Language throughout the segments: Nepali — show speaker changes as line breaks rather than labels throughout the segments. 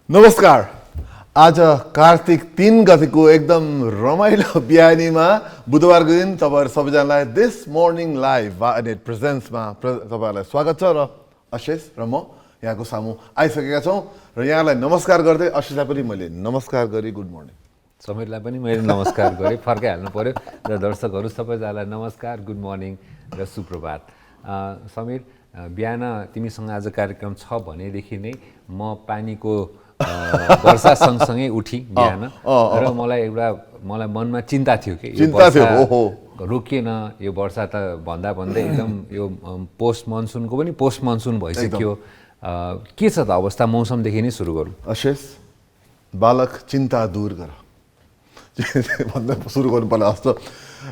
नमस्कार। आज कार्तिक 3 गतिको एकदम रमाइलो बिहानीमा बुधबारको दिन तपाईहरु सबैजनालाई दिस मर्निङ लाइभ नेट प्रेजेन्समा तपाईहरुलाई स्वागत छ र अशेष र म यहाँको सामु आइसकेका छौं र यहाँलाई नमस्कार गर्दै अशेषलाई पनि मैले नमस्कार गरी गुड मर्निङ।
समीरलाई पनि मैले नमस्कार गरे फर्काइहाल्नु पर्यो र दर्शकहरु सबैजनालाई नमस्कार गुड मर्निङ र सुप्रभात। समीर बिहान तिमीसँग आज कार्यक्रम छ भनेदेखि नै म पानीको वर्षा सँगसँगै उठी बिहान र मलाई मनमा चिन्ता थियो कि रोकिएन यो वर्षा त भन्दा भन्दै एकदम यो पोस्ट मनसुनको पनि पोस्ट मनसुन भइसक्यो। के छ त अवस्था मौसमदेखि नै सुरु गरौँ।
अशेष बालक चिन्ता दूर गर भन्दा सुरु गर्नु पर्ला जस्तो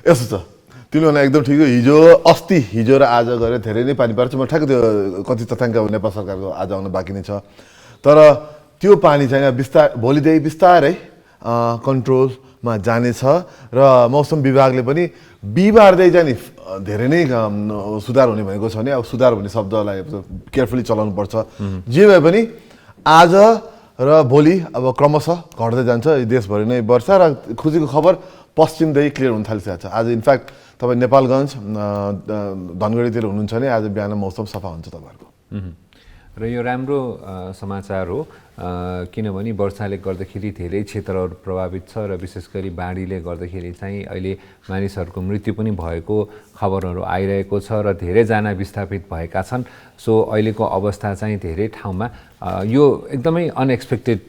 यस्तो छ। तिमीले भने एकदम ठिक हो। हिजो र आज गरे धेरै नै पानी पर्छ। म ठ्याक्क त्यो कति तथ्याङ्क नेपाल सरकारको आज आउन बाँकी नै छ। तर त्यो पानी चाहिँ भोलिदेखि बिस्तारै कन्ट्रोलमा जानेछ र मौसम विभागले पनि बिहिबारदेखि चाहिँ नि धेरै नै सुधार हुने भनेको छ नि। अब सुधार भन्ने शब्दलाई केयरफुली चलाउनु पर्छ। जे भए पनि आज र भोलि अब क्रमशः घट्दै जान्छ देशभरि नै वर्षा र खुसीको खबर पश्चिमदेखि क्लियर हुन थालिसकेको छ। आज इनफ्याक्ट तपाईँ नेपालगञ्ज धनगढीतिर हुनुहुन्छ भने आज बिहान मौसम सफा हुन्छ तपाईँहरूको।
र यो राम्रो समाचार हो किनभने वर्षाले गर्दाखेरि धेरै क्षेत्रहरू प्रभावित छ र विशेष गरी बाढीले गर्दाखेरि चाहिँ अहिले मानिसहरूको मृत्यु पनि भएको खबरहरू आइरहेको छ र धेरैजना विस्थापित भएका छन्। सो अहिलेको अवस्था चाहिँ धेरै ठाउँमा यो एकदमै अनएक्सपेक्टेड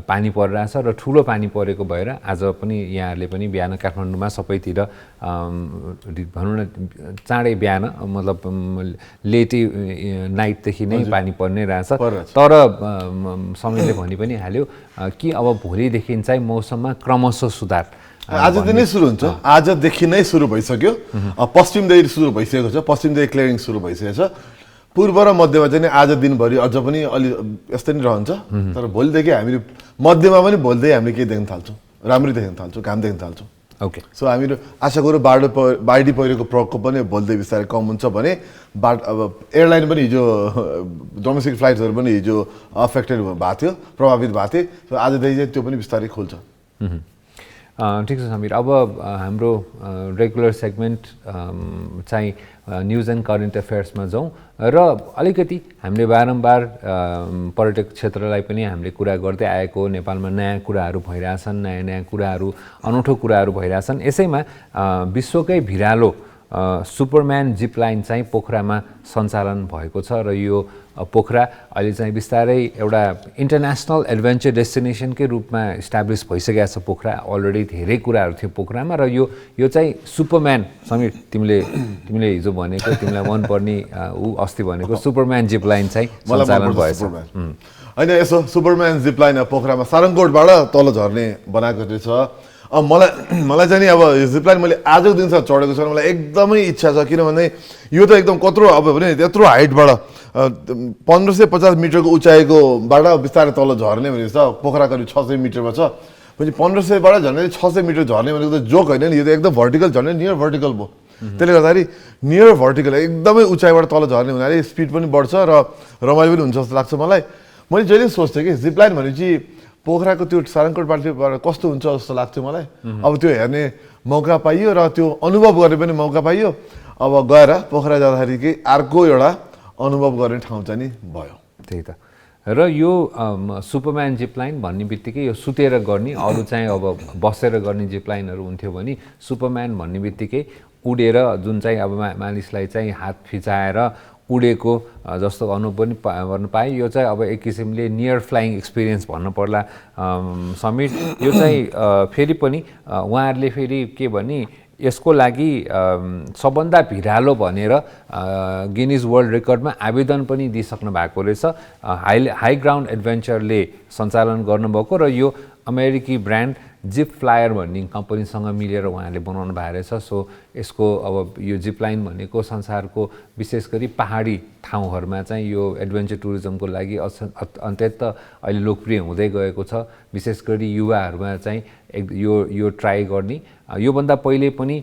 पानी परिरहेछ र ठुलो पानी परेको भएर आज पनि यहाँहरूले पनि बिहान काठमाडौँमा सबैतिर भनौँ न चाँडै बिहान मतलब लेटी नाइटदेखि नै पानी पर्ने रहेछ। तर समयले भनि पनि हाल्यो कि अब भोलिदेखि चाहिँ मौसममा क्रमशः सुधार
आजदेखि नै सुरु हुन्छ। आजदेखि नै सुरु भइसक्यो। पश्चिमदेखि सुरु भइसकेको छ। पश्चिमदेखि क्लियरिङ सुरु भइसकेको छ। पूर्व र मध्यमा चाहिँ आज दिनभरि अझ पनि अलि यस्तै नै रहन्छ। तर भोलिदेखि हामीले मध्यमा पनि भोलिदेखि हामीले के देख्न थाल्छौँ, राम्ररी देख्न थाल्छौँ, घाम देख्न थाल्छौँ।
ओके।
सो हामीहरू आशा गरौँ बाढी पहिरोको प्रकोप पनि भोलिदेखि बिस्तारै कम हुन्छ भने अब एयरलाइन पनि हिजो डोमेस्टिक फ्लाइट्सहरू पनि हिजो अफेक्टेड भएको थियो, प्रभावित भएको थियो। सो आजदेखि चाहिँ त्यो पनि बिस्तारै खुल्छ।
ठिक छ समीर। अब हाम्रो रेगुलर सेगमेन्ट चाहिँ न्युज एन्ड करेन्ट अफेयर्समा जाउँ र अलिकति हामीले बारम्बार पर्यटक क्षेत्रलाई पनि हामीले कुरा गर्दै आएको नेपालमा नयाँ कुराहरू भइरहेछन्, नयाँ कुराहरू अनौठो कुराहरू भइरहेछन्। यसैमा विश्वकै भिरालो सुपरम्यान जिप लाइन चाहिँ पोखरामा सञ्चालन भएको छ र यो पोखरा अहिले चाहिँ बिस्तारै एउटा इन्टरनेसनल एडभेन्चर डेस्टिनेसनकै रूपमा इस्टाब्लिस भइसकेको छ। पोखरा अलरेडी धेरै कुराहरू थियो पोखरामा र यो चाहिँ सुपरम्यान समीर तिमीले हिजो भनेको तिमीलाई मनपर्ने अस्ति भनेको सुपरम्यान जिप लाइन चाहिँ सञ्चालन भएछ।
होइन यसो सुपरम्यान जिप लाइन पोखरामा सारङकोटबाट तल झर्ने बनाएको रहेछ। मलाई चाहिँ नि अब जिपलाइन मैले आजको दिनसम्म चढेको छ। मलाई एकदमै इच्छा छ किनभने यो त एकदम कत्रो अब भने त्यत्रो हाइटबाट 1550 मिटरको उचाइकोबाट बिस्तारै तल झर्ने भनेको छ। पोखरा करिब 600 मिटरमा छ। पछि 1500बाट झर्ने 600 मिटर झर्ने भनेको त जोक होइन नि। यो त एकदम भर्टिकल झर्ने, नियर भर्टिकल भयो। त्यसले गर्दाखेरि नियर भर्टिकल एकदमै उचाइबाट तल झर्ने हुनाले स्पिड पनि बढ्छ र रमाइलो पनि हुन्छ जस्तो लाग्छ मलाई। मैले जहिले सोच्थेँ कि जिपलाइन भनेपछि पोखराको त्यो सारङकोटबाट कस्तो हुन्छ जस्तो लाग्थ्यो मलाई। अब त्यो हेर्ने मौका पाइयो र त्यो अनुभव गर्ने पनि मौका पाइयो। अब गएर पोखरा जाँदाखेरि कि अर्को एउटा अनुभव गर्ने ठाउँ चाहिँ नि भयो।
त्यही त। र यो सुपरम्यान जिप लाइन भन्ने बित्तिकै यो सुतेर गर्ने, अरू चाहिँ अब बसेर गर्ने जिप लाइनहरू हुन्थ्यो भने सुपरम्यान भन्ने बित्तिकै उडेर जुन चाहिँ अब मानिसलाई चाहिँ हात फिचाएर उडेको जस्तो अनुभव पनि गर्न पाएँ। यो चाहिँ अब एक किसिमले नियर फ्लाइङ एक्सपिरियन्स भन्नु पर्ला समीर। यो चाहिँ फेरि पनि उहाँहरूले फेरि के भने यसको लागि सबभन्दा भिरालो भनेर गिनिज वर्ल्ड रेकर्डमा आवेदन पनि दिइसक्नु भएको रहेछ। हाई ग्राउन्ड एडभेन्चरले सञ्चालन गर्नुभएको र यो अमेरिकी ब्रान्ड जिप फ्लायर भन्ने कम्पनीसँग मिलेर उहाँहरूले बनाउनु भएको रहेछ। सो यसको अब यो जिप लाइन भनेको संसारको विशेष गरी पहाडी ठाउँहरूमा चाहिँ यो एडभेन्चर टुरिज्मको लागि अत्यन्त अहिले लोकप्रिय हुँदै गएको छ। विशेष गरी युवाहरूमा चाहिँ यो ट्राई गर्ने। योभन्दा पहिले पनि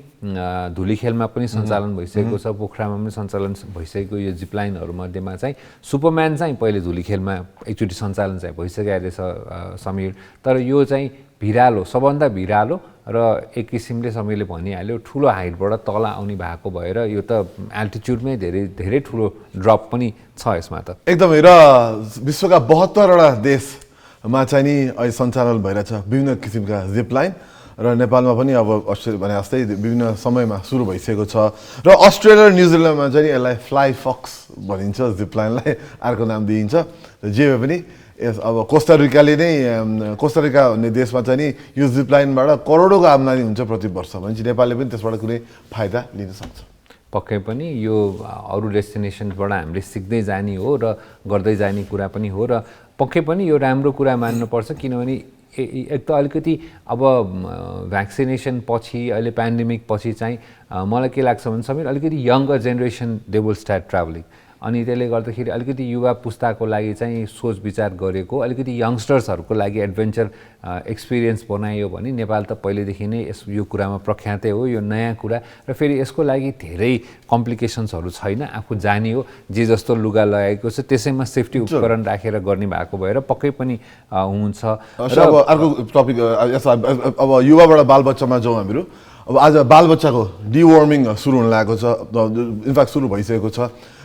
धुलीखेलमा पनि सञ्चालन भइसकेको छ, पोखरामा पनि सञ्चालन भइसकेको यो जिप लाइनहरूमध्येमा चाहिँ सुपरम्यान चाहिँ पहिले धुलीखेलमा एकचोटि सञ्चालन चाहिँ भइसकेको रहेछ समीर। तर यो चाहिँ भिरालो, सबभन्दा भिरालो र एक किसिमले समीरले भनिहाल्यो ठुलो हाइटबाट तल आउने भएको भएर यो त एल्टिट्युडमै धेरै ठुलो ड्रप पनि छ यसमा त
एकदमै। र विश्वका 72वटा देशमा चाहिँ नि अहिले सञ्चालन भइरहेछ विभिन्न किसिमका जिप लाइन र नेपालमा पनि अब अस्ट्रेलिया भने जस्तै विभिन्न समयमा सुरु भइसकेको छ। र अस्ट्रेलिया र न्युजिल्यान्डमा चाहिँ यसलाई फ्लाइ फक्स भनिन्छ, जिप लाइनलाई अर्को नाम दिइन्छ। जे भए पनि अब कोस्टारिकाले नै कोस्टारिका भन्ने देशमा चाहिँ नि यो जिप लाइनबाट करोडौँको आम्दानी हुन्छ प्रति वर्ष भनेपछि नेपालले पनि त्यसबाट कुनै फाइदा लिन सक्छ।
पक्कै पनि यो अरू डेस्टिनेसनबाट हामीले सिक्दै जाने हो र गर्दै जाने कुरा पनि हो र पक्कै पनि यो राम्रो कुरा मान्नुपर्छ। किनभने एक त अलिकति अब भ्याक्सिनेसन पछि अहिले पेन्डेमिक पछि चाहिँ मलाई के लाग्छ भने समीर अलिकति younger generation they will start travelling. अनि त्यसले गर्दाखेरि अलिकति युवा पुस्ताको लागि चाहिँ सोच विचार गरेको अलिकति यङ्स्टर्सहरूको लागि एडभेन्चर एक्सपिरियन्स बनायो भने नेपाल त पहिलेदेखि नै यो कुरामा प्रख्यातै हो। यो नयाँ कुरा र फेरि यसको लागि धेरै कम्प्लिकेसन्सहरू छैन, आफू जाने हो, जे जस्तो लुगा लगाएको छ त्यसैमा सेफ्टी उपकरण राखेर गर्ने भएको भएर पक्कै पनि हुन्छ।
र अब अर्को टपिक अब युवाबाट बालबच्चामा जाउँ हामीहरू। अब आज बालबच्चाको डिवर्मिङ सुरु हुन लागेको छ, इनफ्याक्ट सुरु भइसकेको छ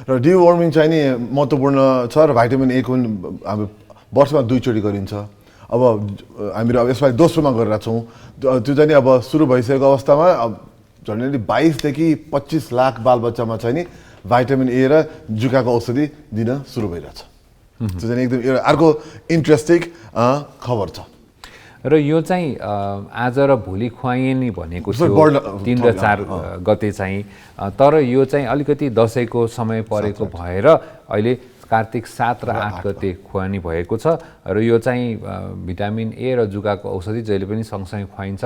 र डिवर्मिङ चाहिँ नि महत्त्वपूर्ण छ र भाइटामिन ए को पनि अब वर्षमा 2 चोटि गरिन्छ। अब हामीहरू अब यसपालि दोस्रोमा गरेर छौँ। त्यो चाहिँ नि अब सुरु भइसकेको अवस्थामा अब झन्डै 22 देखि 25 लाख बालबच्चामा चाहिँ नि भाइटामिन ए र जुकाको औषधि दिन सुरु भइरहेछ। त्यो चाहिँ एकदम एउटा अर्को इन्ट्रेस्टिङ खबर छ।
र यो चाहिँ आज र भोलि खुवाइने भनेको थियो 3 र 4 गते चाहिँ। तर यो चाहिँ अलिकति दसैँको समय परेको भएर अहिले कार्तिक 7 र 8 गते खुवानी भएको छ। र यो चाहिँ भिटामिन ए र जुकाको औषधि जहिले पनि सँगसँगै खुवाइन्छ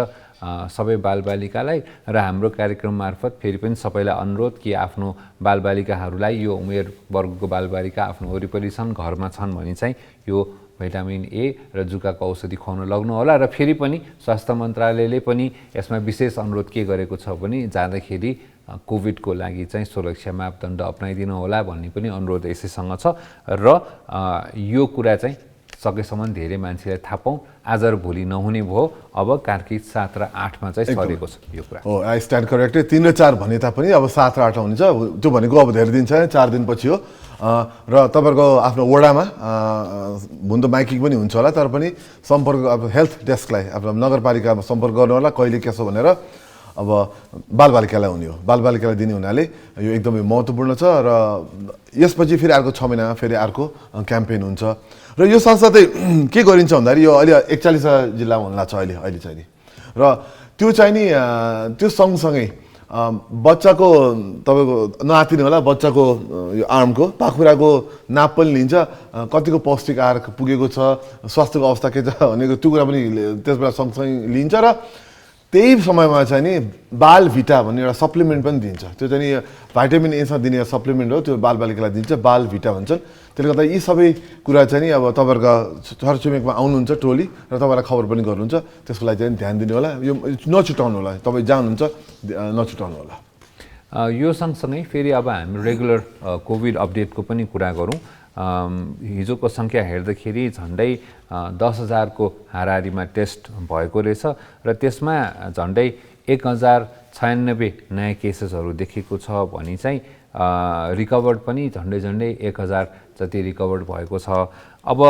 सबै बालबालिकालाई। र हाम्रो कार्यक्रम मार्फत फेरि पनि सबैलाई अनुरोध कि आफ्नो बालबालिकाहरूलाई यो उमेर वर्गको बालबालिका आफ्नो वरिपरि छन्, घरमा छन् भने चाहिँ यो भिटामिन ए र जुकाको औषधि खुवाउन लाग्नु होला। र फेरि पनि स्वास्थ्य मन्त्रालयले पनि यसमा विशेष अनुरोध के गरेको छ भने जाँदाखेरि कोभिडको लागि चाहिँ सुरक्षा मापदण्ड अपनाइदिनु होला भन्ने पनि अनुरोध यसैसँग छ। र यो कुरा चाहिँ सकेसम्म धेरै मान्छेलाई थाहा पाउँ। आज र भोलि नहुने भयो, अब कार्तिक 7 र 8 मा चाहिँ सरेको छ यो कुरा।
हो, आई स्ट्यान्ड करेक्टेड। 3 र 4 भने तापनि अब 7 र 8 हुनेछ। त्यो भनेको अब धेरै दिन छैन, 4 दिनपछि हो। र तपाईँहरूको आफ्नो वडामा हुन त माइकिङ पनि हुन्छ होला, तर पनि सम्पर्क अब हेल्थ डेस्कलाई आफ्नो नगरपालिकामा सम्पर्क गर्नु होला कहिले के छ भनेर। अब बालबालिकालाई हुने हो, बालबालिकालाई दिने हुनाले यो एकदमै महत्त्वपूर्ण छ। र यसपछि फेरि अर्को 6 महिनामा फेरि अर्को क्याम्पेन हुन्छ। र यो साथसाथै के गरिन्छ भन्दाखेरि यो अहिले 41 जिल्लामा हुन लाग्छ अहिले चाहिँ नि। र त्यो चाहिँ नि त्यो सँगसँगै बच्चाको तपाईँको नआतिने होला, बच्चाको यो आर्मको पाखुराको नाप पनि लिन्छ, कतिको पौष्टिक आहार पुगेको छ, स्वास्थ्यको अवस्था के छ भनेको त्यो कुरा पनि त्यसबाट सँगसँगै लिन्छ। र त्यही समयमा चाहिँ नि बाल भिटा भन्ने एउटा सप्लिमेन्ट पनि दिन्छ। त्यो चाहिँ नि भाइटामिन एसँग दिने सप्लिमेन्ट हो, त्यो बालबालिकालाई दिन्छ, बाल भिटा भन्छन्। त्यसले गर्दा यी सबै कुरा चाहिँ नि अब तपाईँहरूको छरछिमेकमा आउनुहुन्छ टोली र तपाईँलाई खबर पनि गर्नुहुन्छ, त्यसको लागि चाहिँ ध्यान दिनु होला। यो नछुटाउनु होला, तपाईँ जहाँ हुनुहुन्छ नछुटाउनु होला।
यो सँगसँगै फेरि अब हामी रेगुलर कोभिड अपडेटको पनि कुरा गरौँ। हिजोको सङ्ख्या हेर्दाखेरि झन्डै 10,000 को हाराहारीमा टेस्ट भएको रहेछ र त्यसमा झन्डै 1096 नयाँ केसेसहरू देखेको छ भने चाहिँ रिकभर्ड पनि झन्डै 1000 जति रिकभर्ड भएको छ। अब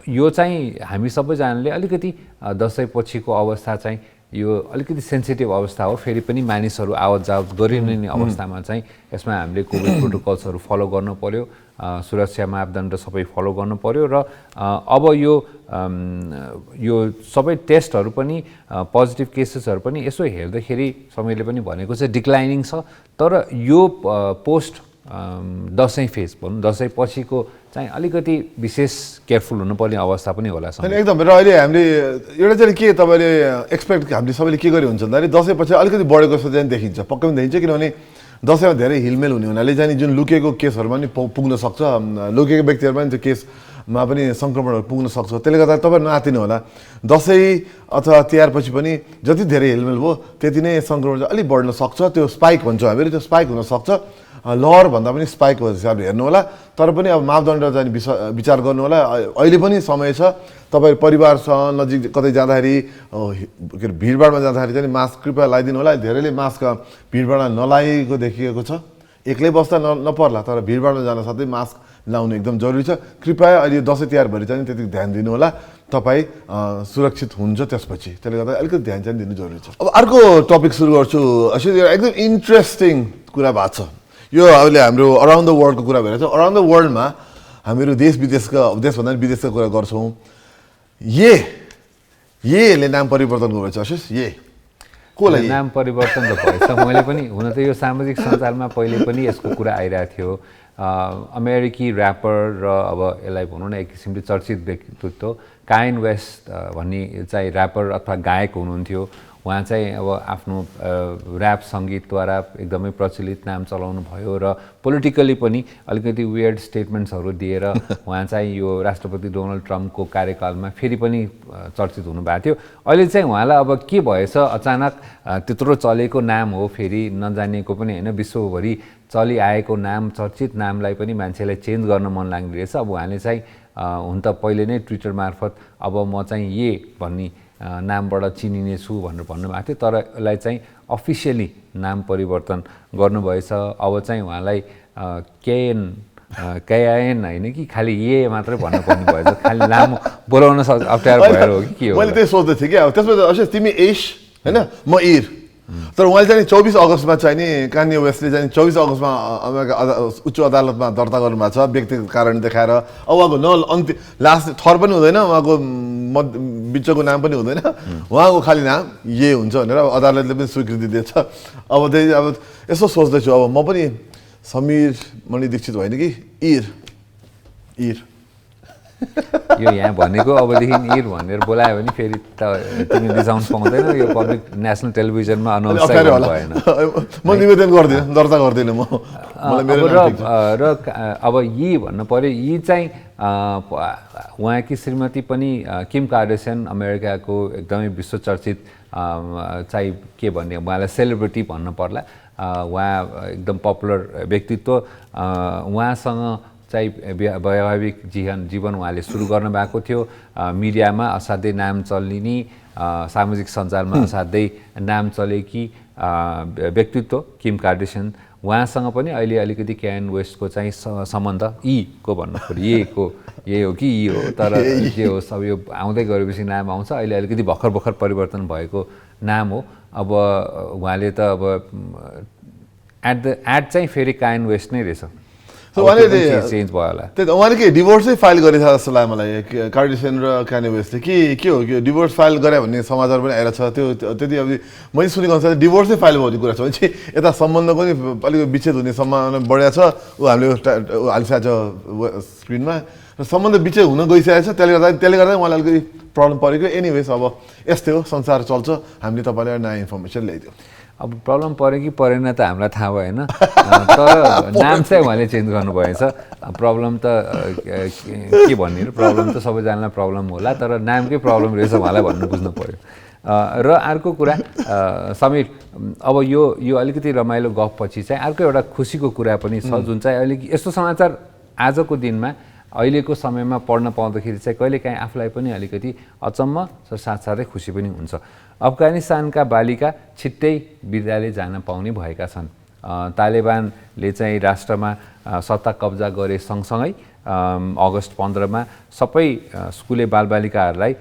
यो चाहिँ हामी सबैजनाले अलिकति दसैँ पछिको अवस्था चाहिँ यो अलिकति सेन्सिटिभ अवस्था हो, फेरि पनि मानिसहरू आवत जावत गरिने अवस्थामा चाहिँ यसमा हामीले कोभिड प्रोटोकल्सहरू फलो गर्नु पर्यो, सुरक्षा मापदण्ड सबै फलो गर्नु पर्यो। र अब यो सबै टेस्टहरू पनि पोजिटिभ केसेसहरू पनि यसो हेर्दाखेरि समयले पनि भनेको चाहिँ डिक्लाइनिङ छ। तर यो पोस्ट दसैँ फेज भनौँ दसैँ पछिको चाहिँ अलिकति विशेष केयरफुल हुनुपर्ने अवस्था पनि होला
होइन एकदम र अहिले हामीले एउटा चाहिँ के तपाईँले एक्सपेक्ट हामीले सबैले के गरे हुन्छ भन्दाखेरि दसैँ पछि अलिकति बढेको जस्तो चाहिँ देखिन्छ पक्कै पनि देखिन्छ किनभने दसैँमा धेरै हिलमेल हुने हुनाले चाहिँ जुन लुकेको केसहरूमा पनि पुग्न सक्छ लुकेको व्यक्तिहरूमा पनि त्यो केसमा पनि सङ्क्रमणहरू पुग्न सक्छ त्यसले गर्दा तपाईँ नआतिनु होला दसैँ अथवा तिहारपछि पनि जति धेरै हिलमेल भयो त्यति नै सङ्क्रमण चाहिँ अलिक बढ्न सक्छ त्यो स्पाइक भन्छौँ हामीहरू त्यो स्पाइक हुनसक्छ लहर भन्दा पनि स्पाइकको हिसाबले हेर्नु होला तर पनि अब मापदण्ड चाहिँ विचार गर्नु होला अहिले पनि समय छ तपाईँ परिवारसँग नजिक कतै जाँदाखेरि के अरे भिडभाडमा जाँदाखेरि चाहिँ मास्क कृपया लगाइदिनु होला धेरैले मास्क भिडभाडमा नलागेको देखिएको छ एक्लै बस्दा नपर्ला तर भिडभाडमा जान साथै मास्क लाउनु एकदम जरुरी छ कृपया अहिले दसैँ तिहारभरि चाहिँ त्यति ध्यान दिनु होला तपाईँ सुरक्षित हुन्छ त्यसपछि त्यसले गर्दा अलिकति ध्यान चाहिँ दिनु जरुरी छ अब अर्को टपिक सुरु गर्छु एकदम इन्ट्रेस्टिङ कुरा भएको छ यो अहिले हाम्रो अराउन्ड द वर्ल्डको कुरा भइरहेको छ अराउन्ड द वर्ल्डमा हामीहरू देश भन्दा विदेशका कुरा गर्छौँ येले नाम परिवर्तन गरेछ आशिष कोलाई
नाम परिवर्तन त भएछ मैले पनि हुन त यो सामाजिक सञ्जालमा पहिले पनि यसको कुरा आइरहेको थियो अमेरिकी ऱ्यापर र अब यसलाई भनौँ न एक किसिमले चर्चित व्यक्तित्व काइन वेस्ट भन्ने चाहिँ ऱ्यापर अथवा गायक हुनुहुन्थ्यो उहाँ चाहिँ अब आफ्नो ऱ्याप सङ्गीतद्वारा एकदमै प्रचलित नाम चलाउनु भयो र पोलिटिकली पनि अलिकति वियर्ड स्टेटमेन्ट्सहरू दिएर उहाँ चाहिँ यो राष्ट्रपति डोनाल्ड ट्रम्पको कार्यकालमा फेरि पनि चर्चित हुनुभएको थियो अहिले चाहिँ उहाँलाई अब के भएछ अचानक त्यत्रो चलेको नाम हो फेरि नजानिएको पनि होइन विश्वभरि चलिआएको नाम चर्चित नामलाई पनि मान्छेलाई चेन्ज गर्न मन लाग्ने रहेछ अब उहाँले चाहिँ हुन त पहिले नै ट्विटर मार्फत अब म चाहिँ भन्ने नामबाट चिनिने छु भनेर भन्नुभएको थियो तर यसलाई चाहिँ अफिसियली नाम परिवर्तन गर्नुभएछ अब चाहिँ उहाँलाई केएन होइन कि खालि मात्रै भन्न पर्ने भएछ खालि लामो बोलाउन अप्ठ्यारो भएर हो कि के हो
मैले त्यही सोच्दै थिएँ क्या त्यसमा अवश्य तिमी एस होइन म इर तर उहाँले चाहिँ 24 अगस्तमा चाहिँ नि कान्ये वेस्टले चाहिँ 24 अगस्तमा अमेरिका उच्च अदालतमा दर्ता गर्नुभएको छ व्यक्तिगत कारण देखाएर अब उहाँको अन्तिम लास्ट थर पनि हुँदैन उहाँको बिचको नाम पनि हुँदैन उहाँको खालि नाम हुन्छ भनेर अदालतले पनि स्वीकृति दिएछ अब त्यही अब यसो सोच्दैछु अब म पनि समीर मणि दीक्षित होइन कि इर
यो यहाँ भनेको अबदेखि इर भनेर बोलायो भने फेरि त तिमी रिजाउन पाउँदैन यो पब्लिक नेसनल टेलिभिजनमा अनाउन्स भएन
म निवेदन गर्दिनँ दर्ता गर्दिनँ म
र अब भन्नु पर्यो चाहिँ उहाँकी श्रीमती पनि किम कार्डेशियन अमेरिकाको एकदमै विश्वचर्चित चाहिँ के भन्ने उहाँलाई सेलिब्रिटी भन्नु पर्ला उहाँ एकदम पपुलर व्यक्तित्व उहाँसँग चाहिँ वैवाहिक जीवन उहाँले सुरु गर्नुभएको थियो मिडियामा असाध्यै नाम चलिने सामाजिक सञ्जालमा असाध्यै नाम चलेकी व्यक्तित्व किम कार्डेशियन उहाँसँग पनि अहिले अलिकति क्यान वेस्टको चाहिँ सम्बन्ध को भन्नु पर्यो हो कि हो तर जे होस् अब यो आउँदै गएपछि नाम आउँछ अहिले अलिकति भर्खर परिवर्तन भएको नाम हो अब उहाँले त अब एड चाहिँ फेरि काइन वेस्ट नै रहेछ चेन्ज भयो होला
त्यही त उहाँले के डिभोर्सै फाइल गरेछ जस्तो लाग्यो मलाई कार्डेशियन र कान्ये वेस्टले के हो कि डिभोर्स फाइल गरे भन्ने समाचार पनि आइरहेको छ त्यो त्यति अब मैले सुनेको अनुसार डिभोर्सै फाइल भयो भन्ने कुरा छ भने चाहिँ यता सम्बन्ध पनि अलिकति विच्छेद हुने सम्भावना बढिया छ हामीले हालिसकेको छ स्क्रिनमा र सम्बन्ध विच्छेद हुन गइसकेको छ त्यसले गर्दा उहाँलाई अलिकति प्रब्लम परेको एनिवेज अब यस्तै हो संसार चल्छ हामीले तपाईँलाई नयाँ इन्फर्मेसन ल्याइदियो
अब प्रब्लम पऱ्यो कि परेन त हामीलाई थाहा भएन तर नाम चाहिँ उहाँले चेन्ज गर्नुभएछ प्रब्लम त के भन्ने प्रब्लम त सबैजनालाई प्रब्लम होला तर नामकै प्रब्लम रहेछ उहाँलाई भन्नु बुझ्नु पऱ्यो र अर्को कुरा समीर अब यो अलिकति रमाइलो गफपछि चाहिँ अर्को एउटा खुसीको कुरा पनि छ जुन चाहिँ अहिले यस्तो समाचार आजको दिनमा अहिलेको समयमा पढ्न पाउँदाखेरि चाहिँ कहिलेकाहीँ आफूलाई पनि अलिकति अचम्म र साथसाथै खुसी पनि हुन्छ अफगानिस्तानका बालिका छिट्टै विद्यालय जान पाउने भएका छन् तालिबानले चाहिँ राष्ट्रमा सत्ता कब्जा गरे सँगसँगै अगस्त 15मा सबै स्कुले बालबालिकाहरूलाई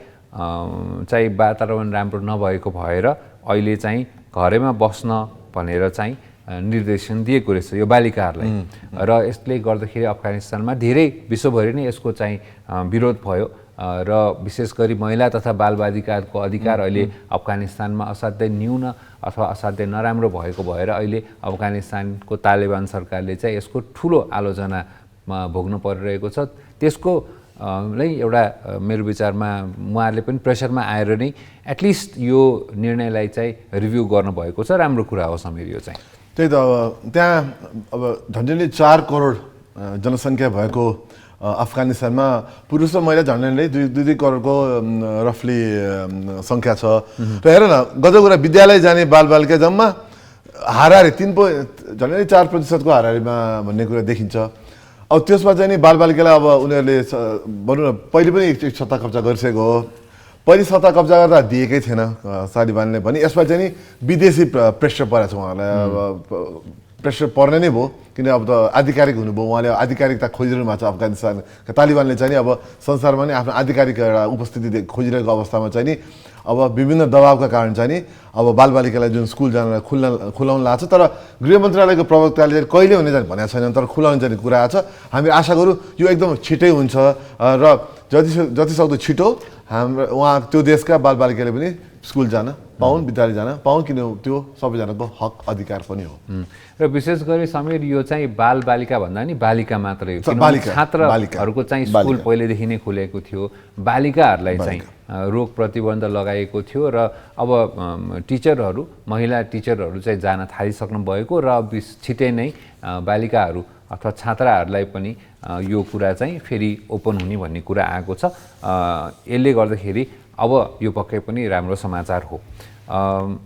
चाहिँ वातावरण राम्रो नभएको भएर अहिले चाहिँ घरैमा बस्न भनेर चाहिँ निर्देशन दिएको रहेछ यो बालिकाहरूलाई र यसले गर्दाखेरि अफगानिस्तानमा धेरै विश्वभरि नै यसको चाहिँ विरोध भयो र विशेष गरी महिला तथा बालबालिकाको अधिकार अहिले अफगानिस्तानमा असाध्यै न्यून अथवा असाध्यै नराम्रो भएको भएर अहिले अफगानिस्तानको तालिबान सरकारले चाहिँ यसको ठुलो आलोचनामा भोग्नु परिरहेको छ। त्यसको नै एउटा मेरो विचारमा उहाँहरूले पनि प्रेसरमा आएर नै एटलिस्ट यो निर्णयलाई चाहिँ रिभ्यू गर्नुभएको छ, राम्रो कुरा हो समीर यो चाहिँ।
त्यही त अब त्यहाँ अब झन्डै 4 करोड जनसङ्ख्या भएको अफगानिस्तानमा पुरुष र महिला झन्डै 2 करोडको रफली सङ्ख्या छ। र हेर न गजब कुरा, विद्यालय जाने बालबालिका जम्मा हाराहारी 4% हाराहारीमा भन्ने कुरा देखिन्छ। अब त्यसमा चाहिँ नि बालबालिकालाई अब उनीहरूले भनौँ न पहिले पनि एक सत्ता कब्जा गरिसकेको हो। पहिले सत्ता कब्जा गर्दा दिएकै थिएन तालिबानले भने, यसमा चाहिँ नि विदेशी प्रेसर परेको छ उहाँहरूलाई। अब प्रेसर पर्ने नै भयो, किन अब त आधिकारिक हुनुभयो, उहाँले आधिकारिकता खोजिरहनु भएको छ अफगानिस्तान। तालिबानले चाहिँ नि अब संसारमा नै आफ्नो आधिकारिक एउटा उपस्थिति खोजिरहेको अवस्थामा चाहिँ नि अब विभिन्न दबावका कारण चाहिँ नि अब बालबालिकालाई जुन स्कुल जान खुलाउन लाग्छ। तर गृह मन्त्रालयको प्रवक्ताले चाहिँ कहिले हुने चाहिँ भनेको छैन, तर खुलाउने चाहिँ कुरा आएको छ। हामी आशा गरौँ यो एकदम छिटै हुन्छ र जतिसक्दो छिटो हाम्रो उहाँ त्यो देशका बालबालिकाले पनि स्कुल जान पाउन्, विद्यालय जान पाउन्, किन त्यो सबैजनाको हक अधिकार पनि हो।
र विशेष गरी समीर यो चाहिँ बालबालिका भन्दा नि बालिका मात्रै हो, छात्रहरूको चाहिँ स्कुल पहिलेदेखि नै खुलेको थियो, बालिकाहरूलाई चाहिँ रोग प्रतिबन्ध लगाएको थियो र अब टिचरहरू महिला टिचरहरू चाहिँ जान थालिसक्नु भएको र छिटै नै बालिकाहरू अथवा छात्राहरूलाई पनि यो कुरा चाहिँ फेरि ओपन हुने भन्ने कुरा आएको छ। यसले गर्दाखेरि अब यो पक्कै पनि राम्रो समाचार हो।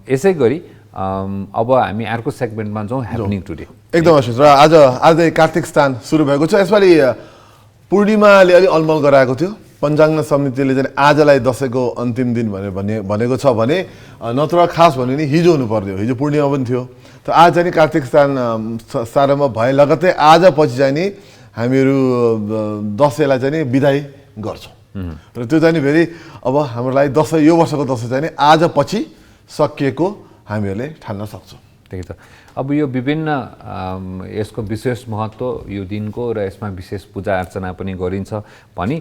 यसै गरी अब हामी अर्को सेगमेन्टमा जाउँ, ह्यापनिङ टुडे।
एकदम अवश्य। र आज कार्तिक स्नान सुरु भएको छ। यसपालि पूर्णिमाले अलि अलमल गराएको थियो। पञ्चाङ्ग समितिले चाहिँ आजलाई दसैँको अन्तिम दिन भनेको छ भने, नत्र खास भन्यो भने हिजो हुनु पर्थ्यो, हिजो पूर्णिमा पनि थियो। त आज चाहिँ कार्तिक स्नान प्रारम्भ भए लगत्तै आज पछि चाहिँ नि हामीहरू दसैँलाई चाहिँ नि बिदाई गर्छौँ। र त्यो चाहिँ नि फेरि अब हाम्रो लागि दसैँ, यो वर्षको दसैँ चाहिँ नि आज पछि सकिएको हामीहरूले ठान्न सक्छौँ।
त्यही त अब यो विभिन्न यसको विशेष महत्त्व यो दिनको र यसमा विशेष पूजा अर्चना पनि गरिन्छ भनी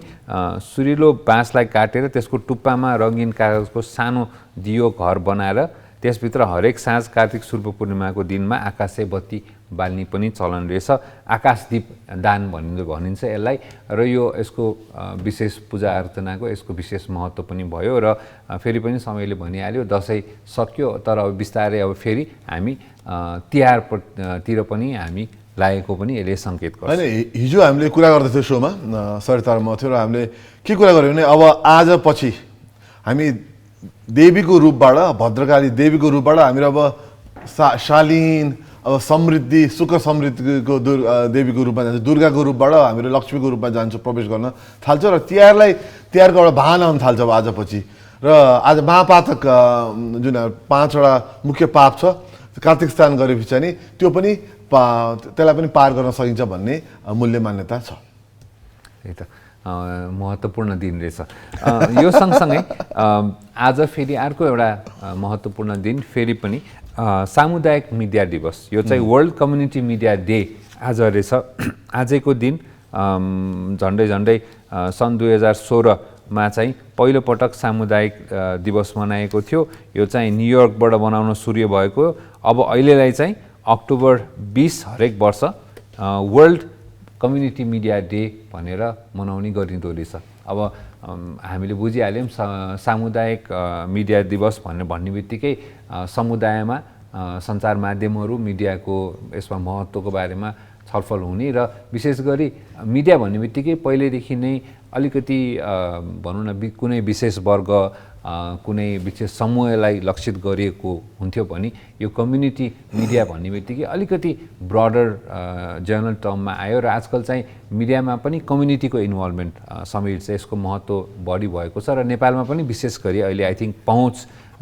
सुरिलो बाँसलाई काटेर त्यसको टुप्पामा रङ्गीन कागजको सानो दियो घर बनाएर त्यसभित्र हरेक साँझ कार्तिक शुक्ल पूर्णिमाको दिनमा आकाशे बत्ती बाल्ने पनि चलन रहेछ। आकाशदीप दान भनिन्छ यसलाई। र यो यसको विशेष पूजा अर्चनाको यसको विशेष महत्त्व पनि भयो। र फेरि पनि समयले भनिहाल्यो दसैँ सक्यो, तर अब बिस्तारै अब फेरि हामी तिहारतिर पनि हामी लागेको पनि यसले सङ्केत गर्छ।
होइन, हिजो हामीले कुरा गर्दैथ्यौँ सोमा, सरितारमा थियो र हामीले के कुरा गऱ्यौँ भने अब आज पछि हामी देवीको रूपबाट, भद्रकाली देवीको रूपबाट हामी अब शालीन, अब समृद्धि, सुख समृद्धिको देवीको रूपमा जान्छौँ, दुर्गाको रूपबाट हामीहरू लक्ष्मीको रूपमा जान्छौँ, प्रवेश गर्न थाल्छौँ। र तिहारको एउटा भान आउन थाल्छ अब आज पछि। र आज महापातक जुन 5वटा मुख्य पाप छ, कार्तिक स्नान गरेपछि चाहिँ त्यो पनि त्यसलाई पनि पार गर्न सकिन्छ भन्ने मूल्य मान्यता छ।
त्यही त महत्त्वपूर्ण दिन रहेछ। यो सँगसँगै आज फेरि अर्को एउटा महत्त्वपूर्ण दिन फेरि पनि सामुदायिक मिडिया दिवस। यो चाहिँ वर्ल्ड कम्युनिटी मिडिया डे आज रहेछ। आजको दिन झन्डै सन् 2016मा चाहिँ पहिलोपटक सामुदायिक दिवस मनाएको थियो। यो चाहिँ न्युयोर्कबाट बनाउन सुरु भएको। अब अहिलेलाई चाहिँ अक्टोबर 20 हरेक वर्ष वर्ल्ड कम्युनिटी मिडिया डे भनेर मनाउने गरिँदो रहेछ। अब हामीले बुझिहाल्यौँ सामुदायिक मिडिया दिवस भन्ने बित्तिकै समुदायमा सञ्चार माध्यमहरू मिडियाको यसमा महत्त्वको बारेमा छलफल हुने र विशेष गरी मिडिया भन्ने बित्तिकै पहिलेदेखि नै अलिकति भनौँ न कुनै विशेष वर्ग कुनै विशेष समूहलाई लक्षित गरिएको हुन्थ्यो भने यो कम्युनिटी मिडिया भन्ने बित्तिकै अलिकति ब्रडर जनरल टर्ममा आयो। र आजकल चाहिँ मिडियामा पनि कम्युनिटीको इन्भल्भमेन्ट समेत चाहिँ यसको महत्त्व बढी भएको छ। र नेपालमा पनि विशेष गरी अहिले आई थिङ्क पहुँच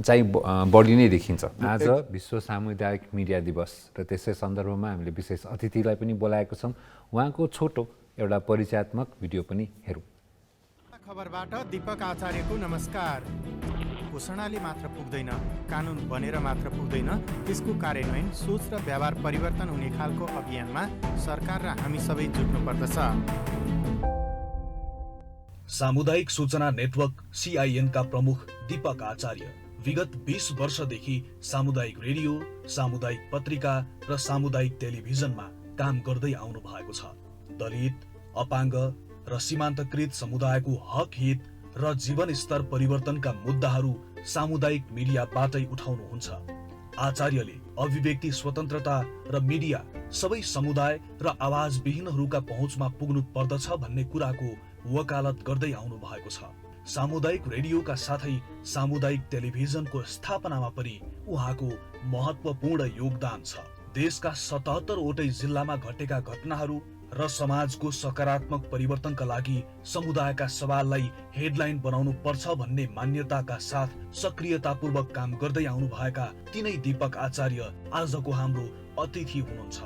चाहिँ बढी नै देखिन्छ। आज विश्व सामुदायिक मिडिया दिवस र त्यसै सन्दर्भमा हामीले विशेष अतिथिलाई पनि बोलाएको छौँ। उहाँको छोटो एउटा परिचयात्मक भिडियो पनि हेरौँ।
खबरबाट दीपक आचार्यको नमस्कार। घोषणाले मात्र पुग्दैन, कानुन बनेर मात्र पुग्दैन, त्यसको कार्यान्वयन, सोच र व्यवहार परिवर्तन हुने खालको अभियानमा सरकार र हामी सबै जुट्नु पर्दछ।
सामुदायिक सूचना नेटवर्क CIN का प्रमुख दीपक आचार्य विगत 20 वर्षदेखि सामुदायिक रेडियो, सामुदायिक पत्रिका र सामुदायिक टेलिभिजनमा काम गर्दै आउनु भएको छ। दलित, अपाङ्ग र सीमान्तकृत समुदायको हक हित र जीवन स्तर परिवर्तनका मुद्दाहरू सामुदायिक मिडियाबाटै उठाउनुहुन्छ। आचार्यले अभिव्यक्ति स्वतन्त्रता र मिडिया सबै समुदाय र आवाजविहीनहरूका पहुँचमा पुग्नु पर्दछ भन्ने कुराको वकालत गर्दै आउनु भएको छ। सामुदायिक रेडियोका साथै सामुदायिक टेलिभिजनको स्थापनामा पनि उहाँको महत्त्वपूर्ण योगदान छ। देशका 77 वटै जिल्लामा घटेका घटनाहरू र समाजको सकारात्मक परिवर्तनका लागि समुदायका सवाललाई हेडलाइन बनाउनु पर्छ भन्ने मान्यताका साथ सक्रियतापूर्वक काम गर्दै आउनु भएका तिनै दीपक आचार्य आजको हाम्रो अतिथि हुनुहुन्छ।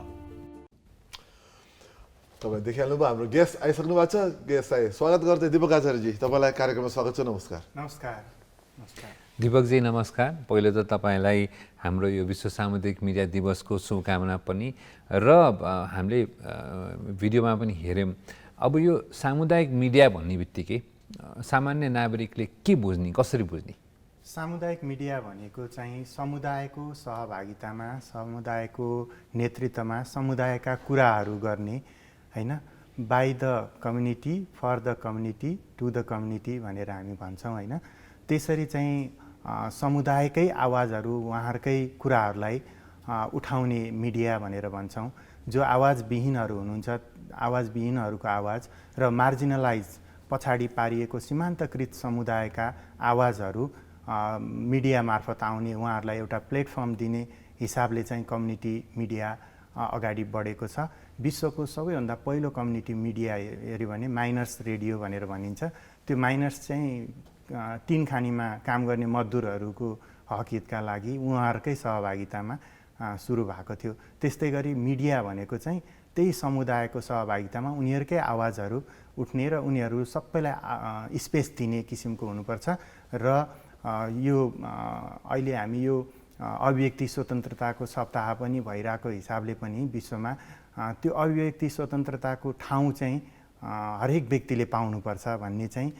तपाईँ देखिहाल्नुभयो हाम्रो गेस्ट आइसक्नु भएको छ। गेस्टलाई स्वागत गर्दै दीपक आचार्यजी, तपाईँलाई कार्यक्रममा स्वागत छ। नमस्कार।
नमस्कार। नमस्कार
दीपकजी नमस्कार। पहिलो त तपाईँलाई हाम्रो यो विश्व सामुदायिक मिडिया दिवसको शुभकामना पनि र हामीले भिडियोमा पनि हेऱ्यौँ। अब यो सामुदायिक मिडिया भन्ने बित्तिकै सामान्य नागरिकले के बुझ्ने, कसरी बुझ्ने?
सामुदायिक मिडिया भनेको चाहिँ समुदायको सहभागितामा, समुदायको नेतृत्वमा समुदायका कुराहरू गर्ने, होइन, by the community, for the community, to the community भनेर हामी भन्छौँ, होइन। त्यसरी चाहिँ समुदायकै आवाजहरू, उहाँहरूकै कुराहरूलाई उठाउने मिडिया भनेर भन्छौँ। जो आवाजविहीनहरू हुनुहुन्छ, आवाजविहीनहरूको आवाज र मार्जिनलाइज, पछाडि पारिएको सीमान्तकृत समुदायका आवाजहरू मिडिया मार्फत आउने, उहाँहरूलाई एउटा प्लेटफर्म दिने हिसाबले चाहिँ कम्युनिटी मिडिया अगाडि बढेको छ। विश्वको सबैभन्दा पहिलो कम्युनिटी मिडिया हेऱ्यो भने माइनर्स रेडियो भनेर भनिन्छ। त्यो माइनर्स चाहिँ तीन खानीमा काम गर्ने मजदुरहरूको हकहितका लागि उहाँहरूकै सहभागितामा सुरु भएको थियो। त्यस्तै गरी मिडिया भनेको चाहिँ त्यही समुदायको सहभागितामा उनीहरूकै आवाजहरू उठ्ने र उनीहरू सबैलाई स्पेस दिने किसिमको हुनुपर्छ। र यो अहिले हामी यो अभिव्यक्ति स्वतन्त्रताको सप्ताह पनि भइरहेको हिसाबले पनि विश्वमा त्यो अभिव्यक्ति स्वतन्त्रताको ठाउँ चाहिँ हरेक व्यक्तिले पाउनुपर्छ भन्ने चाहिँ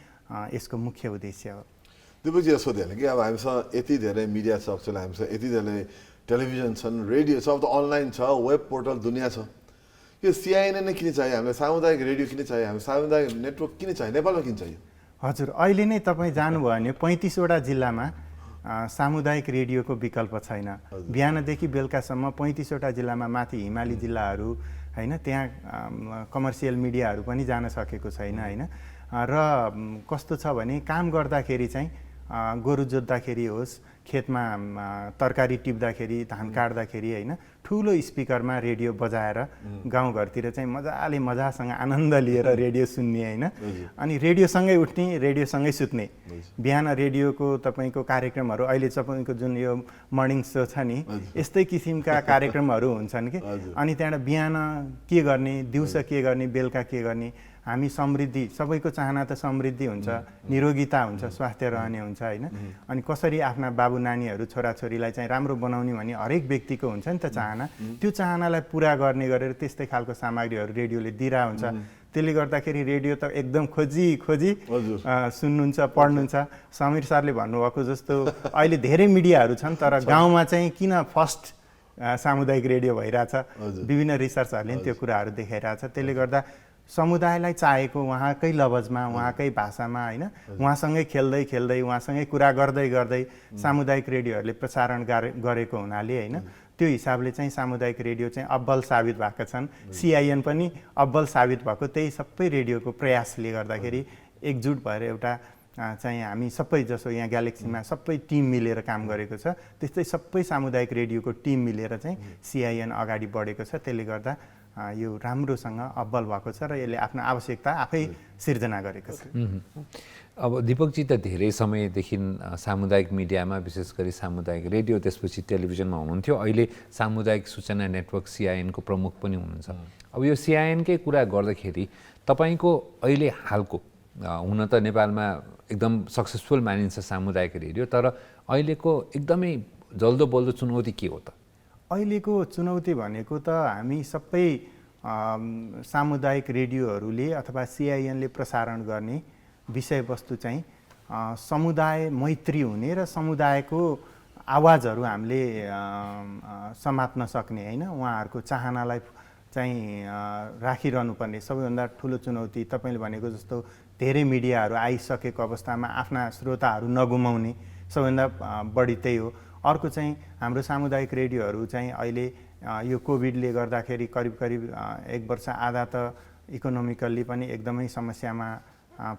यसको मुख्य उद्देश्य हो।
दिपकजी सोधिहाल्ने कि अब हामीसँग यति धेरै मिडिया छ, एक्चुअली हामीसँग यति धेरै टेलिभिजन छन्, रेडियो छ, अब त अनलाइन छ, वेब पोर्टल दुनियाँ छ। यो सिआइएनए नै किन चाहियो हामीलाई? सामुदायिक रेडियो किन चाहियो? हामी सामुदायिक नेटवर्क किन चाहियो? नेपालमा किन चाहियो?
हजुर, अहिले नै तपाईँ जानुभयो भने 35वटा जिल्लामा सामुदायिक रेडियोको विकल्प छैन। बिहानदेखि बेलुकासम्म 35वटा जिल्लामा, माथि हिमाली जिल्लाहरू, होइन, त्यहाँ कमर्सियल मिडियाहरू पनि जान सकेको छैन, होइन। र कस्तो छ भने काम गर्दाखेरि चाहिँ गोरु जोत्दाखेरि होस्, खेतमा तरकारी टिप्दाखेरि, धान काट्दाखेरि, होइन, ठुलो स्पिकरमा रेडियो बजाएर गाउँघरतिर चाहिँ मजासँग आनन्द लिएर रेडियो सुन्ने, होइन। अनि रेडियोसँगै उठ्ने, रेडियोसँगै सुत्ने। बिहान रेडियोको तपाईँको कार्यक्रमहरू, अहिले तपाईँको जुन यो मर्निङ सो छ नि, यस्तै किसिमका कार्यक्रमहरू हुन्छन् कि। अनि त्यहाँबाट बिहान के गर्ने, दिउँसो के गर्ने, बेलुका के गर्ने। हामी समृद्धि, सबैको चाहना त समृद्धि हुन्छ, निरोगिता हुन्छ, स्वास्थ्य रहने हुन्छ, होइन। अनि कसरी आफ्ना बाबु नानीहरू, छोराछोरीलाई चाहिँ राम्रो बनाउने भन्ने हरेक व्यक्तिको हुन्छ नि त चाहना। त्यो चाहनालाई पुरा गर्ने गरेर त्यस्तै खालको सामग्रीहरू रेडियोले दिइरहेको हुन्छ। त्यसले गर्दाखेरि रेडियो त एकदम खोजी सुन्नुहुन्छ, पढ्नुहुन्छ। समीर सरले भन्नुभएको जस्तो अहिले धेरै मिडियाहरू छन्, तर गाउँमा चाहिँ किन फर्स्ट सामुदायिक रेडियो भइरहेछ, विभिन्न रिसर्चहरूले त्यो कुराहरू देखाइरहेछ। त्यसले गर्दा समुदायलाई चाहेको उहाँकै लवजमा, उहाँकै भाषामा, होइन, उहाँसँगै खेल्दै खेल्दै, उहाँसँगै कुरा गर्दै गर्दै सामुदायिक रेडियोहरूले प्रसारण गरेको हुनाले, होइन, त्यो हिसाबले चाहिँ सामुदायिक रेडियो चाहिँ अब्बल साबित भएका छन्। सिआइएन पनि अब्बल साबित भएको त्यही सबै रेडियोको प्रयासले गर्दाखेरि एकजुट भएर एउटा चाहिँ हामी सबै, जसो यहाँ ग्यालेक्सीमा सबै टिम मिलेर काम गरेको छ, त्यस्तै सबै सामुदायिक रेडियोको टिम मिलेर चाहिँ सिआइएन अगाडि बढेको छ। त्यसले गर्दा यो राम्रोसँग अब्बल भएको छ र यसले आफ्नो आवश्यकता आफै सिर्जना गरेको छ।
अब दीपकजी त धेरै समयदेखि सामुदायिक मिडियामा, विशेष गरी सामुदायिक रेडियो, त्यसपछि टेलिभिजनमा हुनुहुन्थ्यो। अहिले सामुदायिक सूचना नेटवर्क सिआइएनको प्रमुख पनि हुनुहुन्छ। अब यो सिआइएनकै कुरा गर्दाखेरि तपाईँको अहिले हालको, हुन त नेपालमा एकदम सक्सेसफुल मानिन्छ सामुदायिक रेडियो, तर अहिलेको एकदमै जल्दो बल्दो चुनौती के हो त?
अहिलेको चुनौती भनेको त हामी सबै सामुदायिक रेडियोहरूले अथवा सिआइएनले प्रसारण गर्ने विषयवस्तु चाहिँ समुदाय मैत्री हुने र समुदायको आवाजहरू हामीले समात्न सक्ने होइन, उहाँहरूको चाहनालाई चाहिँ राखिरहनु पर्ने सबैभन्दा ठुलो चुनौती। तपाईँले भनेको जस्तो धेरै मिडियाहरू आइसकेको अवस्थामा आफ्ना श्रोताहरू नगुमाउने सबैभन्दा बढी त्यही हो। अर्को चाहिँ हाम्रो सामुदायिक रेडियोहरू चाहिँ अहिले यो कोभिडले गर्दाखेरि करिब करिब 1 वर्ष आधा त इकोनोमिकल्ली पनि एकदमै समस्यामा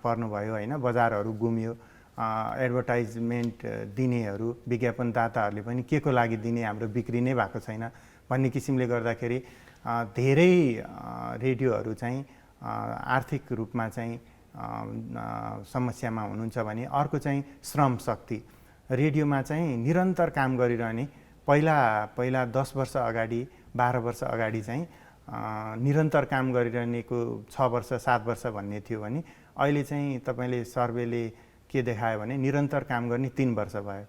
पर्नुभयो होइन, बजारहरू गुमियो, एडभर्टाइजमेन्ट दिनेहरू विज्ञापनदाताहरूले पनि के को लागि दिने, हाम्रो बिक्री नै भएको छैन भन्ने किसिमले गर्दाखेरि धेरै रेडियोहरू चाहिँ आर्थिक रूपमा चाहिँ समस्यामा हुनुहुन्छ भने अर्को चाहिँ श्रम शक्ति। रेडियोमा चाहिँ निरन्तर काम गरिरहने, पहिला 10 वर्ष अगाडि 12 वर्ष अगाडि चाहिँ निरन्तर काम गरिरहनेको 6 वर्ष 7 वर्ष भन्ने थियो भने अहिले चाहिँ तपाईँले सर्वेले के देखायो भने निरन्तर काम गर्ने 3 वर्ष भयो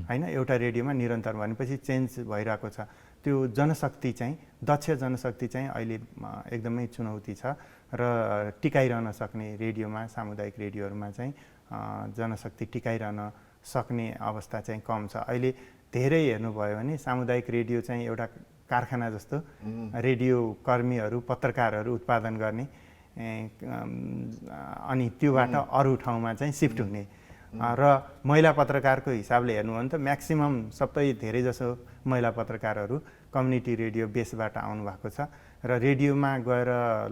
होइन। एउटा रेडियोमा निरन्तर भनेपछि चेन्ज भइरहेको छ। त्यो जनशक्ति चाहिँ दक्ष जनशक्ति चाहिँ अहिले एकदमै चुनौती छ र टिकाइरहन सक्ने रेडियोमा सामुदायिक रेडियोहरूमा चाहिँ जनशक्ति टिकाइरहन सक्ने अवस्था चाहिँ कम छ। अहिले धेरै हेर्नुभयो भने सामुदायिक रेडियो चाहिँ एउटा कारखाना जस्तो रेडियो कर्मीहरू पत्रकारहरू उत्पादन गर्ने अनि त्योबाट अरू ठाउँमा चाहिँ सिफ्ट हुने र महिला पत्रकारको हिसाबले हेर्नु भने त म्याक्सिमम सबै धेरैजसो महिला पत्रकारहरू कम्युनिटी रेडियो बेसबाट आउनु भएको छ र रेडियोमा गएर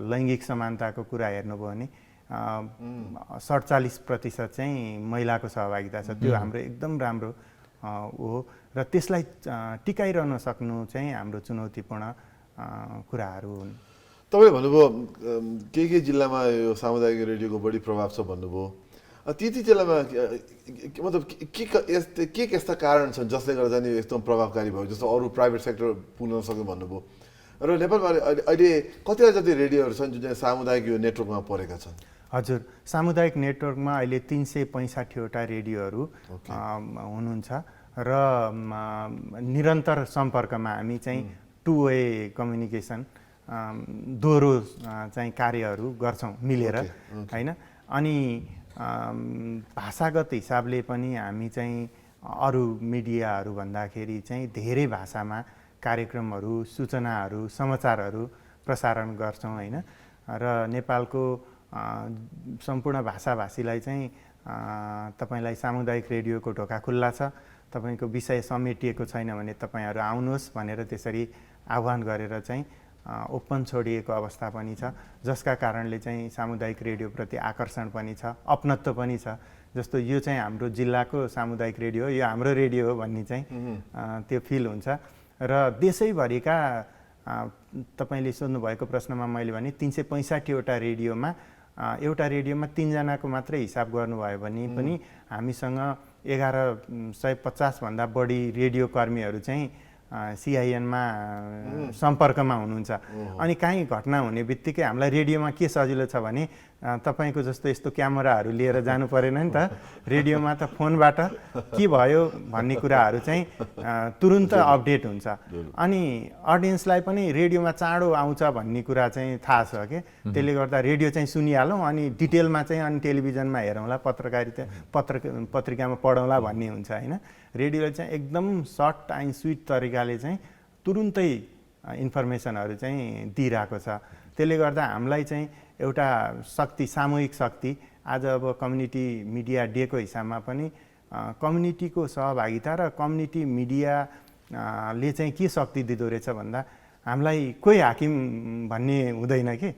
लैङ्गिक समानताको कुरा हेर्नुभयो भने 47% चाहिँ महिलाको सहभागिता छ। त्यो हाम्रो एकदम राम्रो हो र त्यसलाई टिकाइरहन सक्नु चाहिँ हाम्रो चुनौतीपूर्ण कुराहरू हुन्।
तपाईँले भन्नुभयो के जिल्लामा यो सामुदायिक रेडियोको बढी प्रभाव छ भन्नुभयो, ती जिल्लामा मतलब के कस्ता कारण छन् जसले गर्दा नि एकदम प्रभावकारी भयो, जस्तो अरू प्राइभेट सेक्टर पुग्न सक्यो भन्नुभयो र नेपालमा अहिले कतिवटा जति रेडियोहरू छन् जुन चाहिँ सामुदायिक यो नेटवर्कमा परेका छन्?
हजुर, सामुदायिक नेटवर्कमा अहिले 365वटा रेडियोहरू हुनुहुन्छ र निरन्तर सम्पर्कमा हामी चाहिँ 2 वे कम्युनिकेसन दोहोरो चाहिँ कार्यहरू गर्छौँ मिलेर होइन। अनि भाषागत हिसाबले पनि हामी चाहिँ अरू मिडियाहरू भन्दाखेरि चाहिँ धेरै भाषामा कार्यक्रमहरू सूचनाहरू समाचारहरू प्रसारण गर्छौँ होइन। र नेपालको सम्पूर्ण भाषाभाषीलाई चाहिँ तपाईँलाई सामुदायिक रेडियोको ढोका खुल्ला छ। तपाईँको विषय समेटिएको छैन भने तपाईँहरू आउनुहोस् भनेर त्यसरी आह्वान गरेर चाहिँ ओपन छोडिएको अवस्था पनि छ, जसका कारणले चाहिँ सामुदायिक रेडियोप्रति आकर्षण पनि छ, अपनत्व पनि छ। जस्तो यो चाहिँ हाम्रो जिल्लाको सामुदायिक रेडियो हो, यो हाम्रो रेडियो हो भन्ने चाहिँ त्यो फिल हुन्छ। र देशैभरिका तपाईँले सोध्नुभएको प्रश्नमा मैले भने 365वटा रेडियोमा एउटा रेडियोमा 3 जनाको मात्रै हिसाब गर्नुभयो भने पनि हामीसँग 1150 भन्दा बढी रेडियो कर्मीहरू चाहिँ सिआइएनमा सम्पर्कमा हुनुहुन्छ। अनि काहीँ घटना हुने बित्तिकै हामीलाई रेडियोमा के सजिलो छ भने तपाईँको जस्तो यस्तो क्यामेराहरू लिएर जानु परेन नि त, रेडियोमा त फोनबाट के भयो भन्ने कुराहरू चाहिँ तुरुन्त अपडेट हुन्छ। अनि अडियन्सलाई पनि रेडियोमा चाँडो आउँछ भन्ने कुरा चाहिँ थाहा छ कि त्यसले गर्दा रेडियो चाहिँ सुनिहालौँ अनि डिटेलमा चाहिँ अनि टेलिभिजनमा हेरौँला, पत्रिकामा पढौँला भन्ने हुन्छ होइन। रेडियोले चाहिँ एकदम सर्ट एन्ड स्विट तरिकाले चाहिँ तुरुन्तै इन्फर्मेसनहरू चाहिँ दिइरहेको छ। त्यसले गर्दा हामीलाई चाहिँ एउटा शक्ति, सामूहिक शक्ति, आज अब कम्युनिटी मिडिया डेको हिसाबमा पनि कम्युनिटीको सहभागिता र कम्युनिटी मिडियाले चाहिँ के शक्ति दिँदो रहेछ भन्दा हामीलाई कोही हाकिम भन्ने हुँदैन कि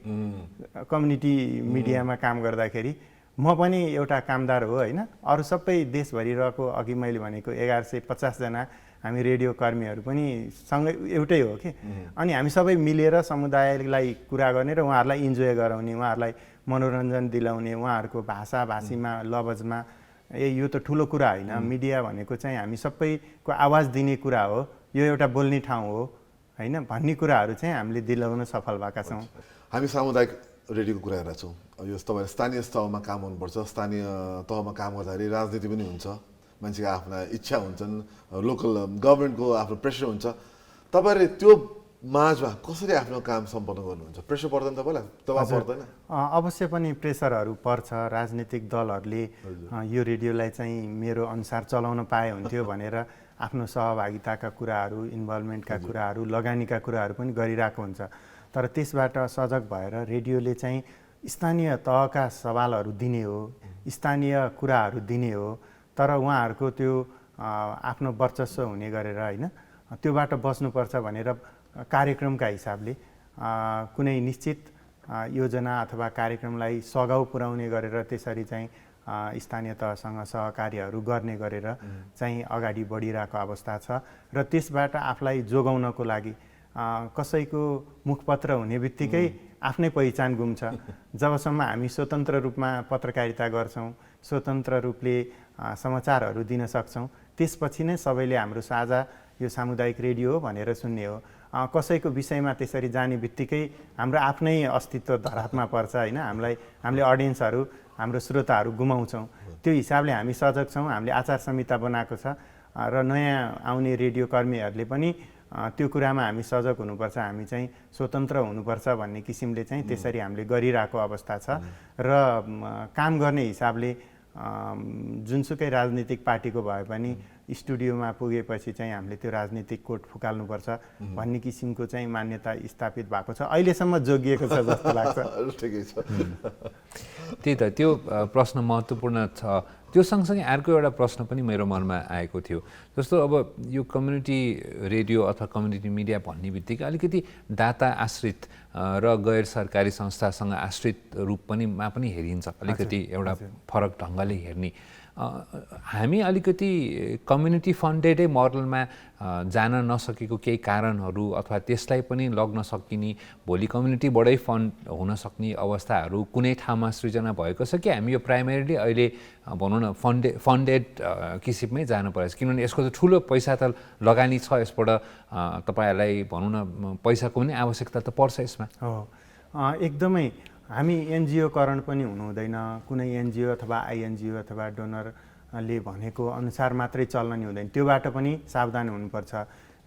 कम्युनिटी मिडियामा काम गर्दाखेरि। म पनि एउटा कामदार हो होइन, अरू सबै देशभरि रहेको अघि मैले भनेको 1150 जना हामी रेडियो कर्मीहरू पनि सँगै एउटै हो कि। अनि हामी सबै मिलेर समुदायलाई कुरा गर्ने र उहाँहरूलाई इन्जोय गराउने, उहाँहरूलाई मनोरञ्जन दिलाउने, उहाँहरूको भाषाभाषीमा लवजमा यो त ठुलो कुरा होइन। मिडिया भनेको चाहिँ हामी सबैको आवाज दिने कुरा हो, यो एउटा बोल्ने ठाउँ हो होइन भन्ने कुराहरू चाहिँ हामीले दिलाउन सफल भएका छौँ।
हामी सामुदायिक रेडियोको कुरा गरेका छौँ। यो तपाईँले स्थानीय तहमा काम गर्नुपर्छ, स्थानीय तहमा काम गर्दाखेरि राजनीति पनि हुन्छ, मान्छेको आफ्ना इच्छा हुन्छन्, लोकल गभर्मेन्टको आफ्नो प्रेसर हुन्छ। तपाईँहरूले त्यो माझमा कसरी आफ्नो काम सम्पन्न गर्नुहुन्छ? प्रेसर पर्दैन तपाईँलाई? दबाब पर्दैन?
अवश्य पनि प्रेसरहरू पर्छ। राजनीतिक दलहरूले यो रेडियोलाई चाहिँ मेरो अनुसार चलाउन पाए हुन्थ्यो भनेर आफ्नो सहभागिताका कुराहरू, इन्भल्भमेन्टका कुराहरू, लगानीका कुराहरू पनि गरिरहेको हुन्छ। तर त्यसबाट सजग भएर रेडियोले चाहिँ स्थानीय तहका सवालहरू दिने हो, स्थानीय कुराहरू दिने हो, तर उहाँहरूको त्यो आफ्नो वर्चस्व हुने गरेर होइन त्योबाट बस्नुपर्छ भनेर कार्यक्रमका हिसाबले कुनै निश्चित योजना अथवा कार्यक्रमलाई सघाउ पुर्याउने गरेर त्यसरी चाहिँ स्थानीय तहसँग सहकार्यहरू गर्ने गरेर चाहिँ अगाडि बढिरहेको अवस्था छ। र त्यसबाट आफूलाई जोगाउनको लागि कसैको मुखपत्र हुने बित्तिकै आफ्नै पहिचान गुम्छ। जबसम्म हामी स्वतन्त्र रूपमा पत्रकारिता गर्छौँ, स्वतन्त्र रूपले समाचारहरू दिन सक्छौँ, त्यसपछि नै सबैले हाम्रो साझा यो सामुदायिक रेडियो हो भनेर सुन्ने हो। कसैको विषयमा त्यसरी जाने बित्तिकै हाम्रो आफ्नै अस्तित्व धरापमा पर्छ होइन। हामीले अडियन्सहरू, हाम्रो श्रोताहरू गुमाउँछौँ। त्यो हिसाबले हामी सजग छौँ। हामीले आचार संहिता बनाएको छ र नयाँ आउने रेडियो कर्मीहरूले पनि त्यो कुरामा हामी सजग हुनुपर्छ, हामी चाहिँ स्वतन्त्र हुनुपर्छ भन्ने किसिमले चाहिँ त्यसरी हामीले गरिरहेको अवस्था छ। र काम गर्ने हिसाबले जुनसुकै राजनीतिक पार्टीको भए पनि स्टुडियोमा पुगेपछि चाहिँ हामीले त्यो राजनीतिक कोट फुकाल्नुपर्छ भन्ने किसिमको चाहिँ मान्यता स्थापित भएको छ। अहिलेसम्म जोगिएको छ जस्तो लाग्छ।
ठिकै छ।
त्यही त, त्यो प्रश्न महत्त्वपूर्ण छ। त्यो सँगसँगै अर्को एउटा प्रश्न पनि मेरो मनमा आएको थियो। जस्तो अब यो कम्युनिटी रेडियो अथवा कम्युनिटी मिडिया भन्ने बित्तिकै अलिकति दाता आश्रित र गैर सरकारी संस्थासँग आश्रित रूप पनि हेरिन्छ, अलिकति एउटा फरक ढङ्गले हेर्ने। हामी अलिकति कम्युनिटी फन्डेडै मोडलमा जान नसकेको केही कारणहरू अथवा त्यसलाई पनि लग्न सकिने, भोलि कम्युनिटीबाटै फन्ड हुन सक्ने अवस्थाहरू कुनै ठाउँमा सृजना भएको छ कि हामी यो प्राइमेरीली अहिले भनौँ न फन्डेड किसिममै जानु परेछ? किनभने यसको त ठुलो पैसा त लगानी छ, यसबाट तपाईँहरूलाई भनौँ न पैसाको पनि आवश्यकता त पर्छ यसमा।
हो, एकदमै। हामी एनजिओकरण पनि हुनु हुँदैन। कुनै एनजिओ अथवा आइएनजिओ अथवा डोनरले भनेको अनुसार मात्रै चल्न नि हुँदैन, त्योबाट पनि सावधान हुनुपर्छ।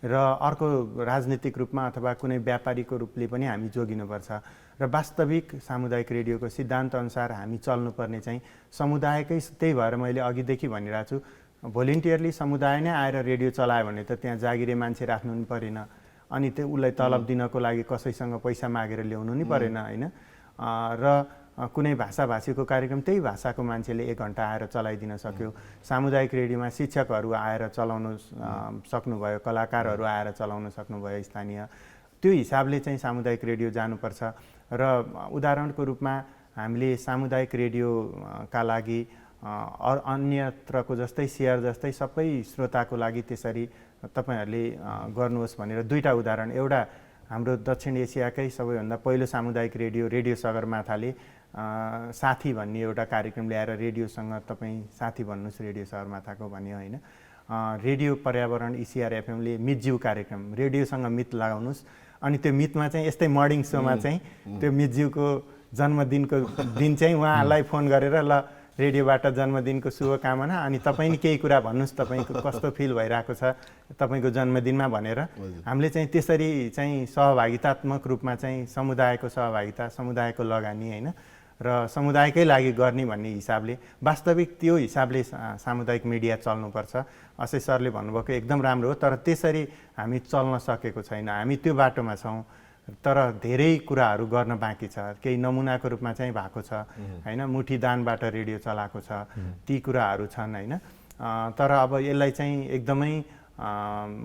र अर्को राजनीतिक रूपमा अथवा कुनै व्यापारीको रूपले पनि हामी जोगिनुपर्छ। र वास्तविक सामुदायिक रेडियोको सिद्धान्त अनुसार हामी चल्नुपर्ने चाहिँ समुदायकै, त्यही भएर मैले अघिदेखि भनिरहेको छु, भोलिन्टियरली समुदाय नै आएर रेडियो चलायो भने त त्यहाँ जागिरे मान्छे राख्नु नि परेन, अनि त्यो उसलाई तलब दिनको लागि कसैसँग पैसा मागेर ल्याउनु नि परेन होइन। र कुनै भाषाभाषीको कार्यक्रम त्यही भाषाको मान्छेले 1 घन्टा आएर चलाइदिन सक्यो। सामुदायिक रेडियोमा शिक्षकहरू आएर चलाउनु सक्नुभयो, कलाकारहरू आएर चलाउन सक्नुभयो स्थानीय। त्यो हिसाबले चाहिँ सामुदायिक रेडियो जानुपर्छ। र उदाहरणको रूपमा हामीले सामुदायिक रेडियोका लागि अन्यत्रको जस्तै सेयर जस्तै सबै श्रोताको लागि त्यसरी तपाईँहरूले गर्नुहोस् भनेर 2टा उदाहरण। एउटा हाम्रो दक्षिण एसियाकै सबैभन्दा पहिलो सामुदायिक रेडियो सगरमाथाले साथी भन्ने एउटा कार्यक्रम ल्याएर रेडियोसँग तपाईँ साथी भन्नुहोस् रेडियो सगरमाथाको भन्यो होइन। रेडियो पर्यावरण ECR FM ले मितज्यू कार्यक्रम, रेडियोसँग मित लगाउनुहोस्। अनि त्यो मितमा चाहिँ यस्तै मर्निङ सोमा चाहिँ त्यो मितज्यूको जन्मदिनको दिन चाहिँ उहाँलाई फोन गरेर ल रेडियोबाट जन्मदिनको शुभकामना, अनि तपाईँ नि केही कुरा भन्नुहोस्, तपाईँको कस्तो फिल भइरहेको छ तपाईँको जन्मदिनमा भनेर हामीले चाहिँ त्यसरी चाहिँ सहभागितात्मक रूपमा चाहिँ समुदायको सहभागिता, समुदायको लगानी होइन र समुदायकै लागि गर्ने भन्ने हिसाबले वास्तविक त्यो हिसाबले सामुदायिक मिडिया चल्नुपर्छ। असै सरले भन्नुभएको एकदम राम्रो हो, तर त्यसरी हामी चल्न सकेको छैन। हामी त्यो बाटोमा छौँ, तर धेरै कुराहरू गर्न बाँकी छ। केही नमुनाको रूपमा चाहिँ भएको छ होइन, मुठी दानबाट रेडियो चलाएको छ, ती कुराहरू छन् होइन। तर अब यसलाई चाहिँ एकदमै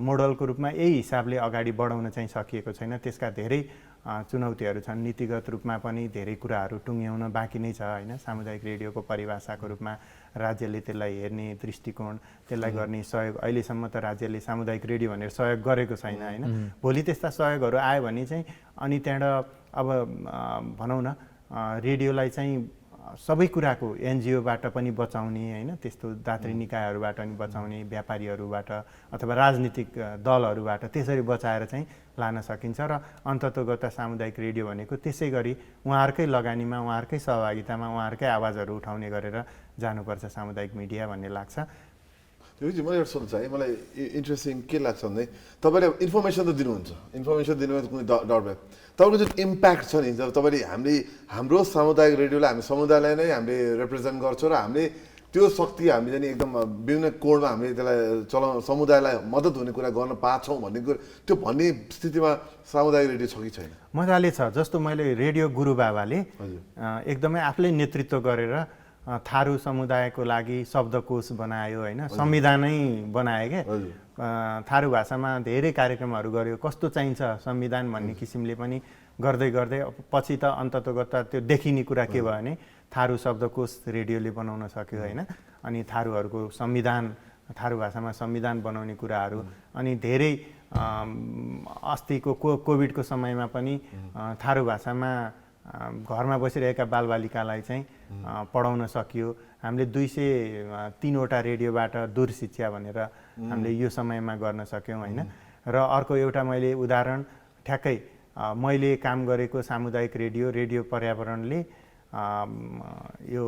मोडलको रूपमा यही हिसाबले अगाडि बढाउन चाहिँ सकिएको छैन। त्यसका धेरै चुनौतीहरू छन्। नीतिगत रूपमा पनि धेरै कुराहरू टुङ्ग्याउन बाँकी नै छ होइन। सामुदायिक रेडियोको परिभाषाको रूपमा राज्यले त्यसलाई हेर्ने दृष्टिकोण, त्यसलाई गर्ने सहयोग, अहिलेसम्म त राज्यले सामुदायिक रेडियो भनेर सहयोग गरेको छैन होइन। भोलि त्यस्ता सहयोगहरू आयो भने चाहिँ अनि त्यहाँबाट अब भनौँ न रेडियोलाई चाहिँ सबै कुराको एनजिओबाट पनि बचाउने होइन, त्यस्तो दात्री निकायहरूबाट पनि बचाउने, व्यापारीहरूबाट अथवा राजनीतिक दलहरूबाट त्यसरी बचाएर चाहिँ लान सकिन्छ। र अन्ततोगत सामुदायिक रेडियो भनेको त्यसै गरी उहाँहरूकै लगानीमा, उहाँहरूकै सहभागितामा उहाँहरूकै आवाजहरू उठाउने गरेर जानुपर्छ सामुदायिक मिडिया भन्ने लाग्छ।
त्यो चाहिँ मलाई एउटा सोध्छ है, मलाई इन्ट्रेस्टिङ के लाग्छ भन्दै तपाईँले इन्फर्मेसन त दिनुहुन्छ, इन्फर्मेसन दिनुमा कुनै डर भए तपाईँको जुन इम्प्याक्ट छ नि, जब तपाईँले हाम्रो सामुदायिक रेडियोलाई हामी समुदायलाई नै हामीले रिप्रेजेन्ट गर्छौँ र हामीले त्यो शक्ति हामीले चाहिँ एकदम विभिन्न कोणमा हामीले त्यसलाई समुदायलाई मद्दत हुने कुरा गर्न पाछौँ भन्ने कुरा, त्यो भन्ने स्थितिमा सामुदायिक रेडियो छ कि छैन?
मजाले छ। जस्तो मैले रेडियो गुरु बाबाले एकदमै आफूले नेतृत्व गरेर थारू समुदायको लागि शब्दकोश बनायो होइन, संविधानै बनायो क्या। थारू भाषामा धेरै कार्यक्रमहरू गर्यो, कस्तो चाहिन्छ संविधान भन्ने किसिमले पनि गर्दै गर्दै पछि त अन्ततगत त्यो देखिने कुरा के भयो भने थारू शब्दकोश रेडियोले बनाउन सक्यो होइन। अनि थारूहरूको संविधान, थारू भाषामा संविधान बनाउने कुराहरू, अनि धेरै अस्तिको कोभिडको समयमा पनि थारू भाषामा घरमा बसिरहेका बालबालिकालाई चाहिँ पढाउन सकियो। हामीले 203वटा रेडियोबाट दूर शिक्षा भनेर हामीले यो समयमा गर्न सक्यौँ होइन। र अर्को एउटा मैले उदाहरण ठ्याक्कै मैले काम गरेको सामुदायिक रेडियो पर्यावरणले यो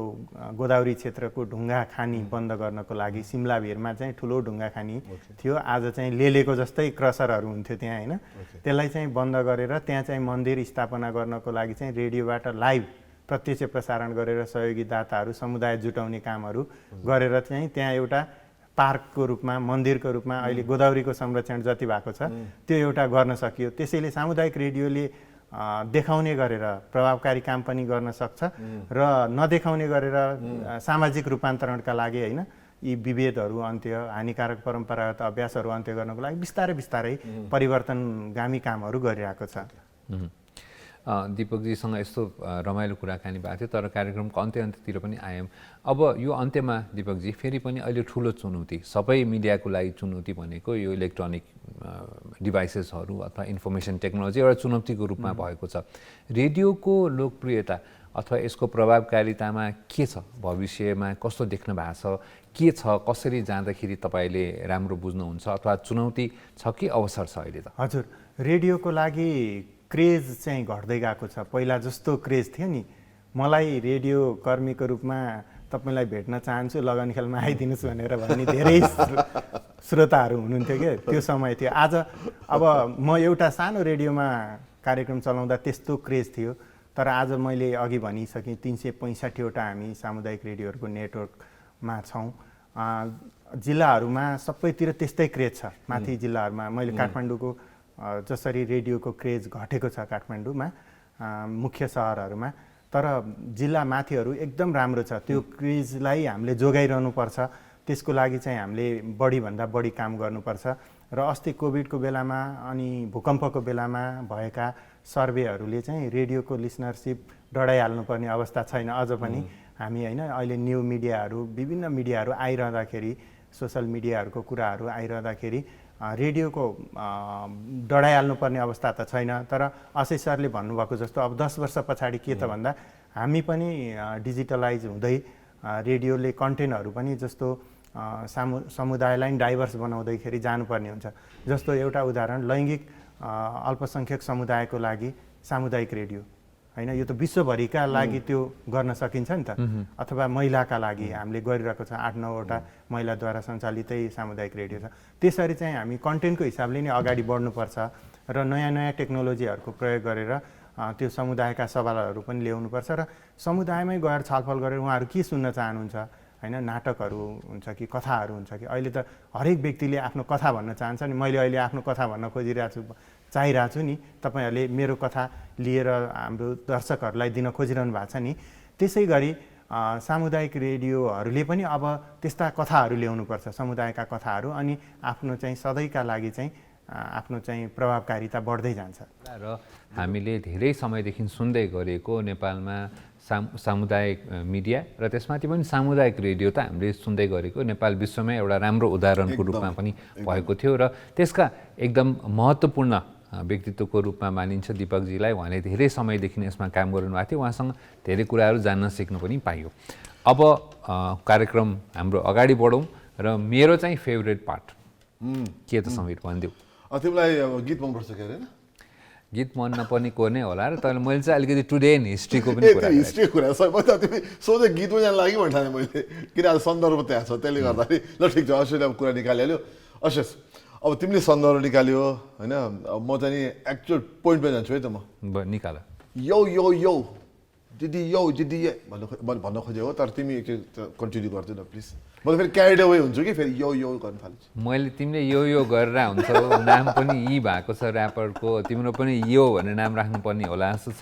गोदावरी क्षेत्रको ढुङ्गा खानी बन्द गर्नको लागि सिमला भिरमा चाहिँ ठुलो ढुङ्गा खानी थियो, आज चाहिँ लेलेको जस्तै क्रसरहरू हुन्थ्यो त्यहाँ होइन। त्यसलाई चाहिँ बन्द गरेर त्यहाँ चाहिँ मन्दिर स्थापना गर्नको लागि चाहिँ रेडियोबाट लाइभ प्रत्यक्ष प्रसारण गरेर सहयोगी दाताहरू समुदाय जुटाउने कामहरू गरेर चाहिँ त्यहाँ एउटा पार्कको रूपमा, मन्दिरको रूपमा अहिले गोदावरीको संरक्षण जति भएको छ त्यो एउटा गर्न सकियो। त्यसैले सामुदायिक रेडियोले देखाउने गरेर प्रभावकारी काम पनि गर्न सक्छ र नदेखाउने गरेर सामाजिक रूपान्तरणका लागि होइन, यी विभेदहरू अन्त्य, हानिकारक परम्परागत अभ्यासहरू अन्त्य गर्नको लागि बिस्तारै बिस्तारै परिवर्तनगामी कामहरू गरिरहेको छ।
दीपकजीसँग यस्तो रमाइलो कुराकानी भएको थियो, तर कार्यक्रमको अन्त्यतिर पनि आयौँ। अब यो अन्त्यमा दीपकजी फेरि पनि अहिले ठुलो चुनौती, सबै मिडियाको लागि चुनौती भनेको यो इलेक्ट्रोनिक डिभाइसेसहरू अथवा इन्फर्मेसन टेक्नोलोजी एउटा चुनौतीको रूपमा भएको छ। रेडियोको लोकप्रियता अथवा यसको प्रभावकारितामा के छ, भविष्यमा कस्तो देख्न भएको छ, के छ, कसरी जाँदाखेरि तपाईँले राम्रो बुझ्नुहुन्छ, अथवा चुनौती छ कि अवसर छ अहिले त?
हजुर, रेडियोको लागि क्रेज चाहिँ घट्दै गएको छ। पहिला जस्तो क्रेज थियो नि, मलाई रेडियो कर्मीको रूपमा तपाईँलाई भेट्न चाहन्छु, लगन खेलमा आइदिनुहोस् भनेर भन्ने धेरै श्रोताहरू हुनुहुन्थ्यो क्या, त्यो समय थियो। आज अब म एउटा सानो रेडियोमा कार्यक्रम चलाउँदा त्यस्तो क्रेज थियो, तर आज मैले अघि भनिसकेँ 365वटा हामी सामुदायिक रेडियोहरूको नेटवर्कमा छौँ। जिल्लाहरूमा सबैतिर त्यस्तै क्रेज छ। माथि जिल्लाहरूमा मैले काठमाडौँको जसरी रेडियोको क्रेज घटेको छ काठमाडौँमा मुख्य सहरहरूमा, तर जिल्ला माथिहरू एकदम राम्रो छ। त्यो क्रेजलाई हामीले जोगाइरहनुपर्छ, त्यसको लागि चाहिँ हामीले बढीभन्दा बढी काम गर्नुपर्छ। र अस्ति कोभिडको बेलामा अनि भूकम्पको बेलामा भएका सर्वेहरूले चाहिँ रेडियोको लिसनरसिप डढाइहाल्नुपर्ने अवस्था छैन अझ पनि हामी होइन। अहिले न्यू मिडियाहरू, विभिन्न मिडियाहरू आइरहँदाखेरि, सोसल मिडियाहरूको कुराहरू आइरहँदाखेरि रेडियोको डढाइहाल्नुपर्ने अवस्था त छैन। तर अशेष सरले भन्नुभएको जस्तो अब 10 वर्ष पछाडि के त भन्दा हामी पनि डिजिटलाइज हुँदै रेडियोले कन्टेन्टहरू पनि जस्तो समुदायलाई डाइभर्स बनाउँदैखेरि जानुपर्ने हुन्छ। जस्तो एउटा उदाहरण, लैङ्गिक अल्पसङ्ख्यक समुदायको लागि सामुदायिक रेडियो होइन, यो त विश्वभरिका लागि त्यो गर्न सकिन्छ नि त। अथवा महिलाका लागि हामीले गरिरहेको छ, 8-9वटा महिलाद्वारा सञ्चालितै सामुदायिक रेडियो छ। त्यसरी चाहिँ हामी कन्टेन्टको हिसाबले नै अगाडि बढ्नुपर्छ र नयाँ नयाँ टेक्नोलोजीहरूको प्रयोग गरेर त्यो समुदायका सवालहरू पनि ल्याउनुपर्छ र समुदायमै गएर छलफल गरेर उहाँहरू के सुन्न चाहनुहुन्छ होइन। नाटकहरू हुन्छ कि कथाहरू हुन्छ कि, अहिले त हरेक व्यक्तिले आफ्नो कथा भन्न चाहन्छ नि। मैले अहिले आफ्नो कथा भन्न चाहिरहेको छु नि, तपाईँहरूले मेरो कथा लिएर हाम्रो दर्शकहरूलाई दिन खोजिरहनु भएको छ नि। त्यसै गरी सामुदायिक रेडियोहरूले पनि अब त्यस्ता कथाहरू ल्याउनुपर्छ, समुदायका कथाहरू, अनि आफ्नो चाहिँ सधैँका लागि चाहिँ आफ्नो चाहिँ प्रभावकारिता बढ्दै जान्छ।
र हामीले धेरै समयदेखि सुन्दै गरेको नेपालमा सामुदायिक मिडिया र त्यसमाथि पनि सामुदायिक रेडियो त हामीले सुन्दै गरेको नेपाल विश्वमै एउटा राम्रो उदाहरणको रूपमा पनि भएको थियो र त्यसका एकदम महत्त्वपूर्ण व्यक्तित्वको रूपमा मानिन्छ दीपकजीलाई। उहाँले धेरै समयदेखि यसमा काम गर्नुभएको थियो, उहाँसँग धेरै कुराहरू जान्न सिक्न पनि पाइयो। अब कार्यक्रम हाम्रो अगाडि बढौँ र मेरो चाहिँ फेभरेट पार्ट के त समीर भनिदेऊ।
तिमीलाई अब गीत मनपर्छ कि होइन?
गीत मन नपर्ने को नै होला र तर मैले चाहिँ अलिकति टुडे इन हिस्ट्रीको पनि
ए
कुरा
त्यो हिस्ट्रीको कुरा सबै म त तिमी सोझै गीतमा जान लागि भन्ठाने मैले किन आज सन्दर्भ त्यहाँ छ त्यसले गर्दाखेरि ल ठिक छ अस्ट्रेलियाको कुरा निकालिहाल्यो अशेष अब तिमीले सन्दर्भ निकाल्यो होइन अब म चाहिँ नि एक्चुअल पोइन्टमा जान्छु है त म
निकाल
यो दिदी भन्न खोजेको हो तर तिमी कन्टिन्यू गर्दै न प्लिज म त फेरि क्यारिड अवे हुन्छु कि फेरि यो गर्न थाल्छु
मैले तिमीले यो गरेर हुन्छ नाम पनि यी भएको छ ऱ्यापरको तिम्रो पनि यो भनेर नाम राख्नुपर्ने होला जस्तो छ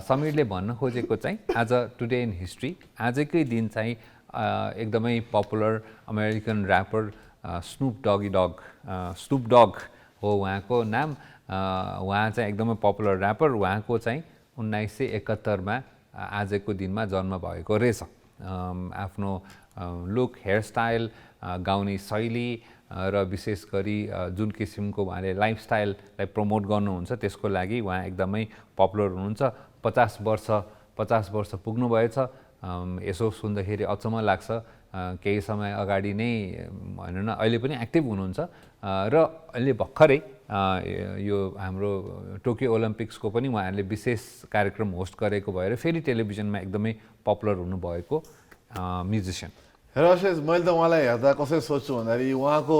समीरले भन्न खोजेको चाहिँ आज टुडे इन हिस्ट्री आजकै दिन चाहिँ एकदमै पपुलर अमेरिकन ऱ्यापर स्नुप डग हो उहाँको नाम उहाँ चाहिँ एकदमै पपुलर ऱ्यापर उहाँको चाहिँ 1971 आजको दिनमा जन्म भएको रहेछ आफ्नो लुक हेयरस्टाइल गाउने शैली र विशेष गरी जुन किसिमको उहाँले लाइफस्टाइललाई प्रमोट गर्नुहुन्छ त्यसको लागि उहाँ एकदमै पपुलर हुनुहुन्छ 50 वर्ष पुग्नुभएछ यसो सुन्दाखेरि अचम्म लाग्छ केही समय अगाडि नै भनौँ न अहिले पनि एक्टिभ हुनुहुन्छ र अहिले भर्खरै यो हाम्रो टोकियो ओलम्पिक्सको पनि उहाँहरूले विशेष कार्यक्रम होस्ट गरेको भएर फेरि टेलिभिजनमा एकदमै पपुलर हुनुभएको म्युजिसियन
हेर अशेष मैले त उहाँलाई हेर्दा कसरी सोच्छु भन्दाखेरि उहाँको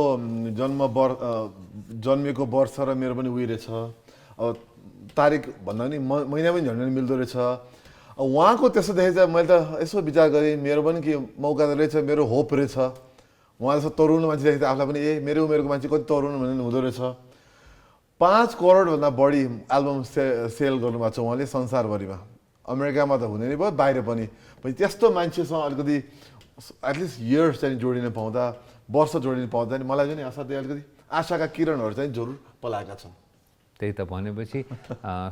जन्मेको वर्ष र मेरो पनि उयो रहेछ अब तारिक भन्दा पनि महिना पनि झन्डै मिल्दो रहेछ उहाँको त्यस्तो देखेँ चाहिँ मैले त यसो विचार गरेँ मेरो पनि के मौका त रहेछ मेरो होप रहेछ उहाँले जस्तो तरुण मान्छे देखेँ आफूलाई पनि मेरो उमेरको मान्छे कति तरुण भन्ने हुँदो रहेछ 5 करोडभन्दा बढी एल्बम सेल गर्नुभएको छ उहाँले संसारभरिमा अमेरिकामा त हुने नै भयो बाहिर पनि त्यस्तो मान्छेसँग अलिकति एटलिस्ट इयर्स चाहिँ जोडिन पाउँदा वर्ष जोडिन पाउँदा नि मलाई पनि असाध्यै अलिकति आशाका किरणहरू चाहिँ जरुर पलाएका छन्
त्यही त भनेपछि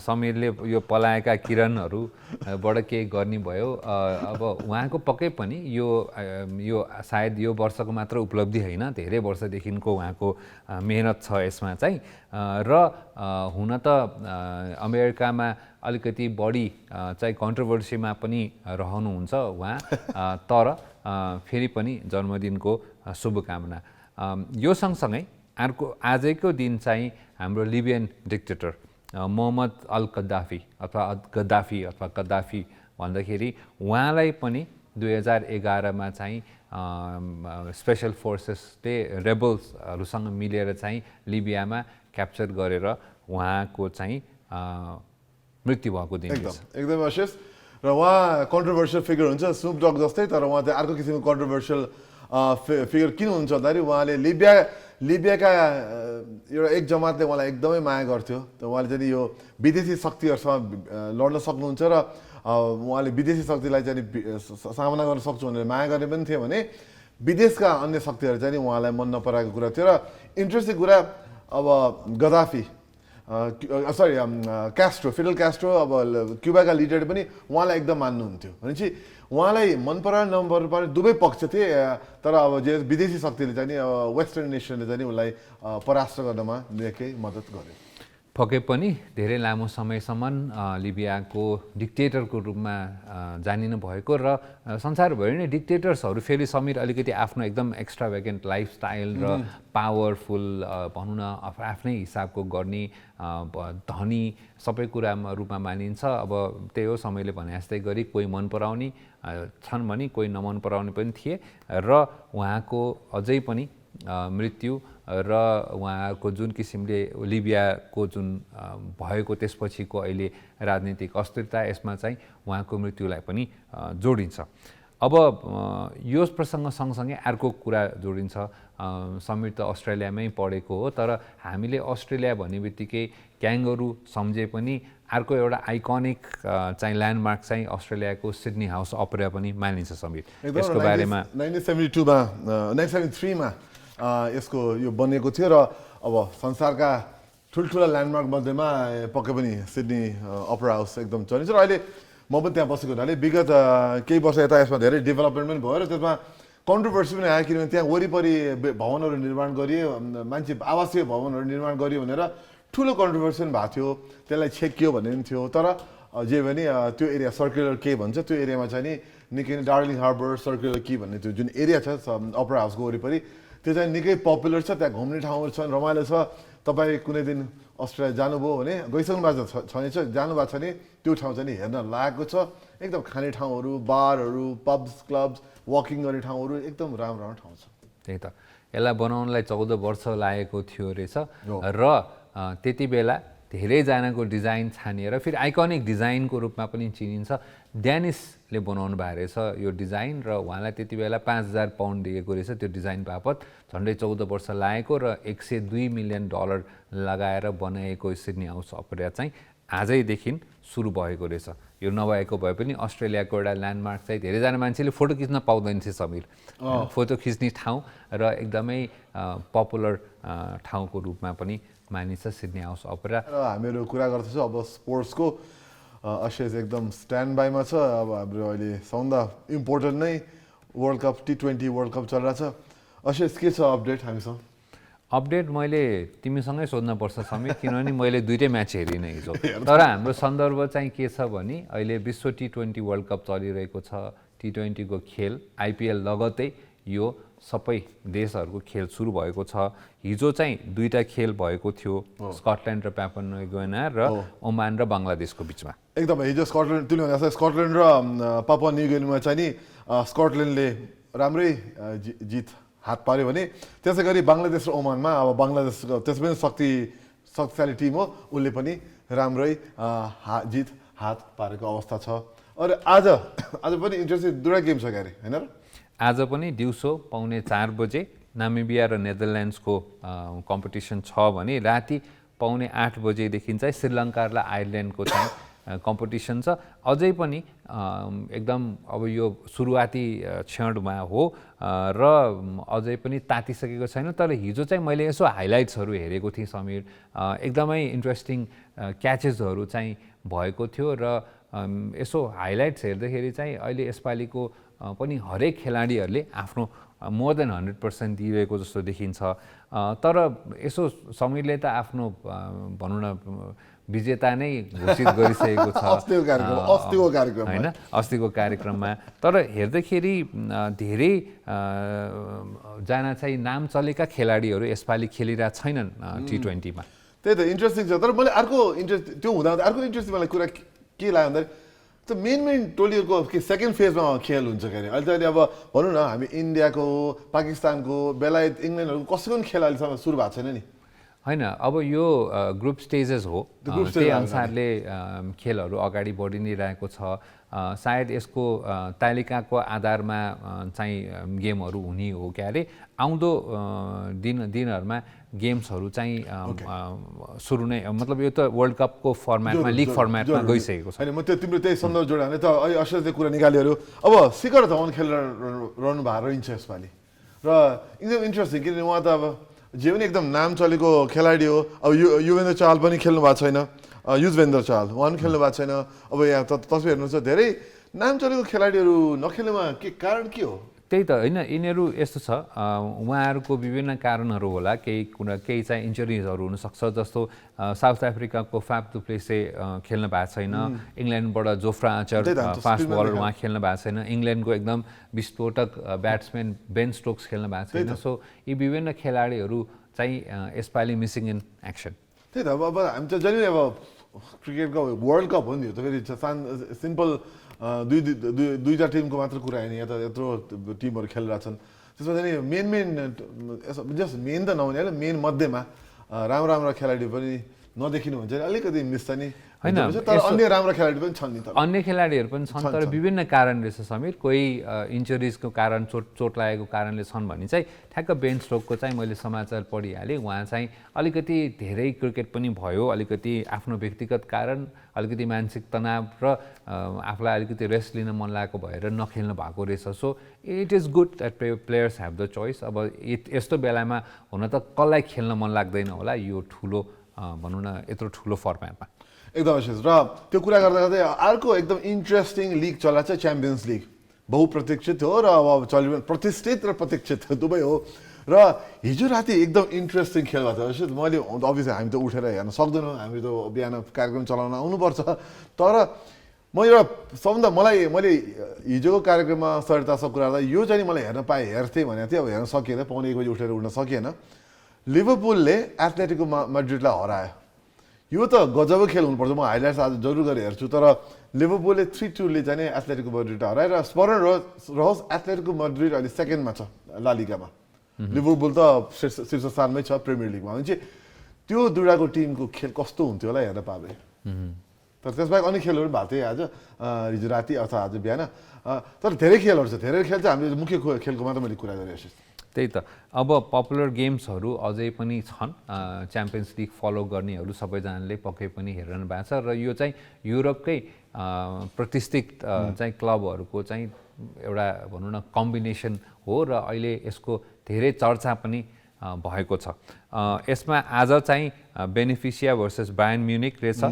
समीरले यो पलाएका किरणहरूबाट केही गर्ने भयो अब उहाँको पक्कै पनि यो सायद यो वर्षको मात्र उपलब्धि होइन धेरै वर्षदेखिको उहाँको मेहनत छ यसमा चाहिँ र हुन त अमेरिकामा अलिकति बढी चाहिँ कन्ट्रोभर्सीमा पनि रहनुहुन्छ उहाँ तर फेरि पनि जन्मदिनको शुभकामना यो सँगसँगै आजको दिन चाहिँ हाम्रो लिबियन डिक्टेटर मोहम्मद अल कद्दाफी अथवा कद्दाफी भन्दाखेरि उहाँलाई पनि 2011 चाहिँ स्पेसल फोर्सेसले रेबल्सहरूसँग मिलेर चाहिँ लिबियामा क्याप्चर गरेर उहाँको चाहिँ मृत्यु भएको दिन
एकदम अशेष र उहाँ कन्ट्रोभर्सियल फिगर हुन्छ स्नुप डग जस्तै तर उहाँ चाहिँ अर्को किसिमको कन्ट्रोभर्सियल फिगर किन हुन्छ भन्दाखेरि उहाँले लिबियाका एउटा एक जमातले उहाँलाई एकदमै माया गर्थ्यो त उहाँले चाहिँ यो विदेशी शक्तिहरूसँग लड्न सक्नुहुन्छ र उहाँले विदेशी शक्तिलाई चाहिँ सामना गर्न सक्छु भनेर माया गर्ने पनि थियो भने विदेशका अन्य शक्तिहरू चाहिँ उहाँलाई मन नपराएको कुरा थियो र इन्ट्रेस्टिङ कुरा अब गद्दाफी क्यास्ट्रो फिडल क्यास्ट्रो अब क्युबाका लिडरले पनि उहाँलाई एकदम मान्नुहुन्थ्यो भनेपछि उहाँलाई मन पराए नमन पराए दुवै पक्ष थिए तर अब जे विदेशी शक्तिले चाहिँ नि अब वेस्टर्न नेसनले चाहिँ उसलाई परास्त गर्नमा निकै मद्दत गर्यो
पक्कै पनि धेरै लामो समयसम्म लिबियाको डिक्टेटरको रूपमा जानिनु भएको र संसारभरि नै डिक्टेटर्सहरू फेरि समीर अलिकति आफ्नो एकदम एक्स्ट्राभेगेन्ट लाइफस्टाइल र पावरफुल भनौँ न आफ्नै हिसाबको गर्ने धनी सबै कुरामा रूपमा मानिन्छ अब त्यही हो समयले भने जस्तै गरी कोही मन पराउने छन् भने कोही नमन पराउने पनि थिए र उहाँको अझै पनि मृत्यु र उहाँको जुन किसिमले लिबियाको जुन भएको त्यसपछिको अहिले राजनीतिक अस्थिरता यसमा चाहिँ उहाँको मृत्युलाई पनि जोडिन्छ अब यो प्रसङ्ग सँगसँगै अर्को कुरा जोडिन्छ समीर त अस्ट्रेलियामै पढेको हो तर हामीले अस्ट्रेलिया भन्ने बित्तिकै क्याङ्गरू सम्झे पनि अर्को एउटा आइकनिक चाहिँ ल्यान्डमार्क चाहिँ अस्ट्रेलियाको सिडनी हाउस अपेरा पनि मानिन्छ समीर यसको बारेमा
1973 मा यसको यो बनेको थियो र अब संसारका ठुल्ठुला ल्यान्डमार्क मध्येमा पक्कै पनि सिडनी अपेरा हाउस एकदम चलिन्छ र अहिले म पनि त्यहाँ बसेको हुनाले विगत केही वर्ष यता यसमा धेरै डेभलपमेन्ट पनि भयो र त्यसमा कन्ट्रोभर्सी पनि आयो किनभने त्यहाँ वरिपरि भवनहरू निर्माण गरियो मान्छे आवासीय भवनहरू निर्माण गरियो भनेर ठुलो कन्ट्रोभर्सी पनि भएको थियो त्यसलाई छेकियो भन्ने पनि थियो तर जे भने त्यो एरिया सर्कुलर के भन्छ त्यो एरियामा चाहिँ नि निकै नै डार्लिङ हार्बर सर्कुलर के भन्ने त्यो जुन एरिया छ अपेरा हाउसको वरिपरि त्यो चाहिँ निकै पपुलर छ, त्यहाँ घुम्ने ठाउँहरू छन्, रमाइलो छ। तपाईँ कुनै दिन अस्ट्रेलिया जानुभयो भने गइसक्नु भएको छ जानुभएको छ भने त्यो ठाउँ चाहिँ नि हेर्न लागेको छ। एकदम खाने ठाउँहरू, बारहरू, पब्स, क्लब्स, वकिङ गर्ने ठाउँहरू एकदम राम्रो राम्रो ठाउँ छ।
त्यही त, यसलाई बनाउनलाई 14 वर्ष लागेको थियो रहेछ र त्यति बेला धेरैजनाको डिजाइन छानिएर फेरि आइकनिक डिजाइनको रूपमा पनि चिनिन्छ। ड्यानिसले बनाउनु भएको रहेछ यो डिजाइन र उहाँलाई त्यति बेला 5000 पाउन्ड दिएको रहेछ त्यो डिजाइन बापत। झन्डै 14 वर्ष लागेको र $102 मिलियन लगाएर बनाएको सिडनी हाउस अपेरा चाहिँ आजैदेखि सुरु भएको रहेछ। यो नभएको भए पनि अस्ट्रेलियाको एउटा ल्यान्डमार्क चाहिँ धेरैजना मान्छेले फोटो खिच्न पाउँदैन थियो समीर। फोटो खिच्ने ठाउँ र एकदमै पपुलर ठाउँको रूपमा पनि मानिन्छ सिडनी हाउस अपेरा।
र हामीहरू कुरा गर्दैछौँ अब स्पोर्ट्सको। अशेष एकदम स्ट्यान्ड बाईमा छ। अब हाम्रो अहिले सबभन्दा इम्पोर्टेन्ट नै world cup T20 world cup चलिरहेछ। अशेष के छ अपडेट हामीसँग?
अपडेट मैले तिमीसँगै सोध्नुपर्छ समीर, किनभने मैले दुईटै म्याच हेरिनँ हिजो। तर हाम्रो सन्दर्भ चाहिँ के छ भने अहिले विश्व T20 वर्ल्ड कप चलिरहेको छ। T20 को खेल IPL लगतै यो सबै देशहरूको खेल सुरु भएको छ। हिजो चाहिँ दुईटा खेल भएको थियो, स्कटल्यान्ड र पापुआ न्यू गिनी र ओमान र बङ्गलादेशको बिचमा।
एकदम हिजो स्कटल्यान्ड तुलना गर्दा स्कटल्यान्ड र पापुआ न्यू गिनीमा चाहिँ नि स्कटल्यान्डले राम्रै जित हात पार्यो भने त्यसै गरी बङ्गलादेश र ओमानमा अब बङ्गलादेशको त्यसै पनि शक्तिशाली टिम हो, उसले पनि राम्रै जित हात पारेको अवस्था छ। अरे आज पनि इन्ट्रेस्टिङ दुईवटा गेम छ क्यारे होइन र?
आज पनि दिउँसो 4:15 बजे नामिबिया र नेदरल्यान्ड्सको कम्पिटिसन छ भने राति 7:30 बजेदेखि चाहिँ श्रीलङ्का र आयरल्यान्डको चाहिँ कम्पिटिसन छ। अझै पनि एकदम अब यो सुरुवाती क्षणमा हो र अझै पनि तातिसकेको छैन। तर हिजो चाहिँ मैले यसो हाइलाइट्सहरू हेरेको थिएँ समीर, एकदमै इन्ट्रेस्टिङ क्याचेसहरू चाहिँ भएको थियो र यसो हाइलाइट्स हेर्दाखेरि चाहिँ अहिले यसपालिको पनि हरेक खेलाडीहरूले आफ्नो मोर देन 100% दिइरहेको जस्तो देखिन्छ। तर यसो समीरले त आफ्नो भनौँ न विजेता नै घोषित गरिसकेको छ होइन अस्तिको कार्यक्रममा। तर हेर्दाखेरि धेरै जना चाहिँ नाम चलेका खेलाडीहरू यसपालि खेलिरहेका छैनन् T20 मा।
त्यही त इन्ट्रेस्टिङ छ। तर मैले अर्को इन्ट्रेस्ट त्यो हुँदा अर्को इन्ट्रेस्टिङ मलाई कुरा के लाग्यो भन्दाखेरि त मेन टोलीहरूको के सेकेन्ड फेजमा खेल हुन्छ क्यारे। अहिले त अहिले अब भनौँ न हामी इन्डियाको, पाकिस्तानको, बेलायत, इङ्ल्यान्डहरूको कसैको पनि खेल अहिलेसम्म सुरु भएको छैन नि
होइन। अब यो ग्रुप स्टेजेस हो, त्यही अनुसारले खेलहरू अगाडि बढी नै रहेको छ। सायद यसको तालिकाको आधारमा चाहिँ गेमहरू हुने हो क्यारे। आउँदो दिनहरूमा गेम्सहरू चाहिँ सुरु नै, मतलब यो त वर्ल्ड कपको फर्मेटमा, लिग फर्मेटमा गइसकेको छ।
होइन म त्यो तिम्रो त्यही सन्दर्भ जोडेर भने त अहिले अशेषले कुरा निकाल्योहरू। अब शिखर धवन खेलेर रहनु भएको रहन्छ यसपालि र एकदम इन्ट्रेस्टिङ, किनभने उहाँ त अब जे पनि एकदम नाम चलेको खेलाडी हो। अब युवेन्द्र चहल पनि खेल्नु भएको छैन, युजवेन्द्र चहल उहाँ पनि खेल्नु भएको छैन। अब यहाँ तस्बिर हेर्नुहुन्छ धेरै नाम चलेको खेलाडीहरू नखेल्नुमा के कारण के हो?
त्यही त होइन, यिनीहरू यस्तो छ, उहाँहरूको विभिन्न कारणहरू होला। केही चाहिँ इन्जरिजहरू हुनसक्छ। जस्तो साउथ अफ्रिकाको फाफ डु प्लेसे खेल्न भएको छैन। इङ्ल्यान्डबाट जोफ्रा आर्चर फास्ट बलर उहाँ खेल्न भएको छैन। इङ्ल्यान्डको एकदम विस्फोटक ब्याट्सम्यान बेन स्टोक्स खेल्न भएको छैन। सो यी विभिन्न खेलाडीहरू चाहिँ यसपालि मिसिङ इन एक्सन।
त्यही त अब हामी त जहिले अब क्रिकेटको वर्ल्ड कप हो नि, त फेरि सिम्पल दुईवटा टिमको मात्र कुरा होइन, यहाँ त यत्रो टिमहरू खेलिरहेछन्। त्यसमा चाहिँ जस्ट मेन त नहुने होइन, मेन मध्येमा राम्रो खेलाडी पनि नदेखिनु हुन्छ अलिकति मिस नि होइन। तर अन्य राम्रो खेलाडी पनि छन् नि, त
अन्य खेलाडीहरू पनि छन्। तर विभिन्न कारण रहेछ समीर। कोही इन्जुरिजको कारण, चोट लागेको कारणले छन् भने चाहिँ ठ्याक्क बेन स्टोकको चाहिँ मैले समाचार पढिहालेँ। उहाँ चाहिँ अलिकति धेरै क्रिकेट पनि भयो, अलिकति आफ्नो व्यक्तिगत कारण, अलिकति मानसिक तनाव र आफूलाई अलिकति रेस्ट लिन मन लागेको भएर नखेल्नु भएको रहेछ। So it is good that players have the choice. अब यस्तो बेलामा हुन त कसलाई खेल्न मन लाग्दैन होला यो ठुलो भनौँ न यत्रो ठुलो फर्मेटमा।
एकदम विशेष। र त्यो कुरा गर्दा गर्दै अर्को एकदम इन्ट्रेस्टिङ लिग चलाएको छ च्याम्पियन्स लिग। बहुप्रतीक्षित हो र अब प्रतिष्ठित र प्रतीक्षित दुवै हो। र हिजो राति एकदम इन्ट्रेस्टिङ खेल भएको थियो। मैले अभियसली हामी त उठेर हेर्न सक्दैनौँ, हामी त बिहान कार्यक्रम चलाउन आउनुपर्छ। तर म एउटा सबभन्दा मैले हिजोको कार्यक्रममा सरितासँग कुरा गर्दा यो चाहिँ मलाई हेर्न हेर्थेँ भनेको थिएँ, अब हेर्न सकिएन, पाउने 1 बजी उठेर उठ्न सकिएन। लिभरपुलले एथलेटिको मैड्रिडलाई हरायो। यो त गजबको खेल हुनुपर्छ, म हाइलाइट्स आज जरुर गरेर हेर्छु। तर लिभरपुलले 3-2ले चाहिँ एथलेटिको मैड्रिडलाई हराएर स्मरण रहोस् एथलेटिको मैड्रिड अहिले सेकेन्डमा छ ला लिगामा। लिभरपुल त शीर्ष स्थानमै छ प्रिमियर लिगमा। भने चाहिँ त्यो दुईटाको टिमको खेल कस्तो हुन्थ्यो होला हेर्न पाए। तर त्यसबाहेक अन्य खेलहरू पनि भएको थियो आज हिजो राति अथवा आज बिहान। तर धेरै खेलहरू छ, धेरै खेल चाहिँ हामीले मुख्य खेलको मात्र मैले कुरा गरिरहेको छु।
त्यही त अब पपुलर गेम्सहरू अझै पनि छन्, च्याम्पियन्स लिग फलो गर्नेहरू सबैजनाले पक्कै पनि हेरिरहनु भएको छ। र यो चाहिँ युरोपकै प्रतिष्ठित चाहिँ क्लबहरूको चाहिँ एउटा भनौँ न कम्बिनेसन हो र अहिले यसको धेरै चर्चा पनि भएको छ। यसमा आज चाहिँ बेनिफिसिया भर्सेस बायर्न म्युनिक रहेछ,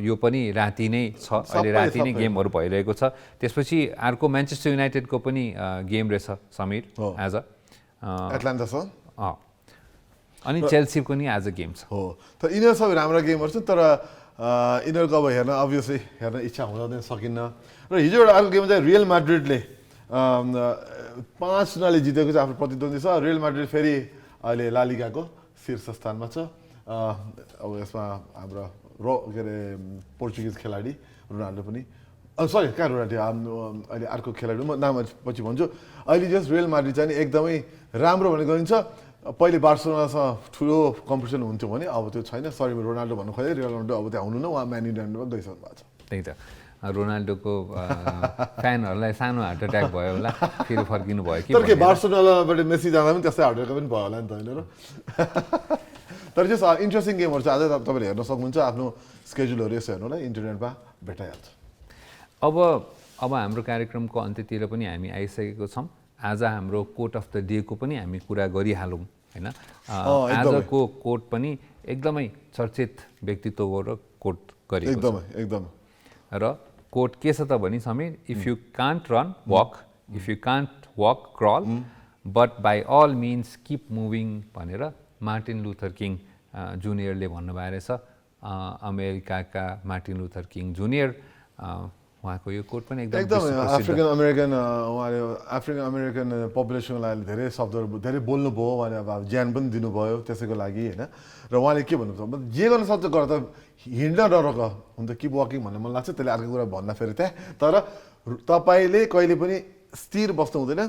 यो पनि राति नै छ, अहिले राति नै गेमहरू भइरहेको छ। त्यसपछि अर्को म्यान्चेस्टर युनाइटेडको पनि गेम रहेछ समीर आज
एटलान्टासँग,
अनि चेल्सीको नि आज गेम छ
हो। तर यिनीहरू सबै राम्रा गेमहरू छन्, तर यिनीहरूको अब हेर्न अभियसली हेर्न इच्छा हुँदैन सकिन्न। र हिजो एउटा अर्को गेम चाहिँ रियल म्याड्रिडले 5-0ले जितेको चाहिँ आफ्नो प्रतिद्वन्दी छ। रियल म्याड्रिड फेरि अहिले ला लिगाको शीर्ष स्थानमा छ। अब यसमा हाम्रो के अरे पोर्चुगिज खेलाडी रोनाल्डो पनि, सरी कहाँ रोनाल्डो अहिले अर्को खेलाडी म नाम पछि भन्छु। अहिले जस्ट रियल म्याड्रिड चाहिँ एकदमै राम्रो भन्ने गरिन्छ। पहिले बार्सिलोनासँग ठुलो कम्पिटिसन हुन्थ्यो भने अब त्यो छैन। सरी रोनाल्डो भन्नु खोजेँ, रोनाल्डो अब त्यहाँ हुनु न, उहाँ म्यान युनाइटेडमा गइसक्नु भएको छ।
त्यही त रोनाल्डोको फ्यानहरूलाई सानो हार्ट एट्याक भयो होला, फेरि फर्किनु भयो कि।
तर के बार्सिलोनाबाट मेसी जाँदा पनि त्यस्तै हार्ट एट्याक पनि भयो होला नि त होइन र। तर चाहिँ इन्ट्रेस्टिङ गेमहरू चाहिँ आज तपाईँले हेर्न सक्नुहुन्छ, आफ्नो स्केड्युलहरू यसो हेर्नु होला, इन्टरनेटमा भेटाइहाल्छ।
अब हाम्रो कार्यक्रमको अन्त्यतिर पनि हामी आइसकेको छौँ। आज हाम्रो कोट अफ द डेको पनि हामी कुरा गरिहालौँ होइन। आजको कोट पनि एकदमै चर्चित व्यक्तित्व र कोट गरेको छ
एकदमै।
र कोट के छ त भने Sameer, if you can't run walk, if you can't walk crawl, but by all means keep moving भनेर मार्टिन लुथर किङ जुनियरले भन्नुभएको रहेछ। अमेरिकाका मार्टिन लुथर किङ जुनियर, उहाँको यो कोट पनि
एकदमै अफ्रिकन अमेरिकन पपुलेसनलाई धेरै शब्दहरू धेरै बोल्नुभयो, उहाँले अब ज्यान पनि दिनुभयो त्यसैको लागि होइन। र उहाँले के भन्नुहुन्छ, जे गर्न सक्छ गर, त हिँड्न नरोक, हुन त किप वाकिङ भन्ने मन लाग्छ, त्यसले अर्को कुरा भन्न फेरि त्यहाँ। तर तपाईँले कहिले पनि स्थिर बस्नु हुँदैन,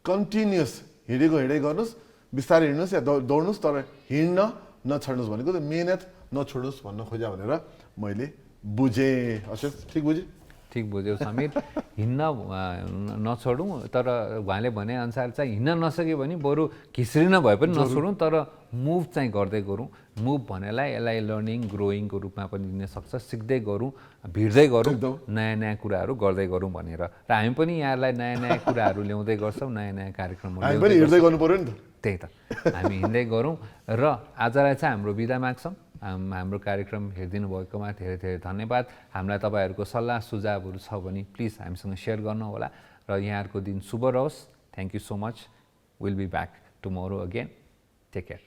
कन्टिन्युस हिँडै गर्नुहोस्, बिस्तारै हिँड्नुहोस् या दौड्नुहोस्, तर हिँड्न नछाड्नुहोस् भनेको त मेहनत नछोड्नुहोस् भन्न खोज्या भनेर मैले बुझेँ। अशेष ठिक बुझेँ?
ठिक बुझ्यौ समीर। हिँड्न नछोडौँ, तर उहाँले भनेअनुसार चाहिँ हिँड्न नसक्यो भने बरु घिस्रिन भए पनि नछोडौँ, तर मुभ चाहिँ गर्दै गरौँ। मुभ भनेलाई यसलाई लर्निङ ग्रोइङको रूपमा पनि लिन सक्छ, सिक्दै गरौँ, भिड्दै गरौँ, नयाँ कुराहरू गर्दै गरौँ भनेर। र हामी पनि यहाँलाई नयाँ कुराहरू ल्याउँदै गर्छौँ, नयाँ कार्यक्रमहरू
हिँड्दै गर्नु पर्यो नि त।
त्यही त हामी हिँड्दै गरौँ। र आजलाई चाहिँ हाम्रो बिदा माग्छौँ। हाम्रो कार्यक्रम हेरिदिनु भएकोमा धेरै धेरै धन्यवाद। हामीलाई तपाईँहरूको सल्लाह सुझावहरू छ भने प्लिज हामीसँग सेयर गर्नुहोला। र यहाँहरूको दिन शुभ रहोस्। Thank you so much. Will be back tomorrow again. Take care.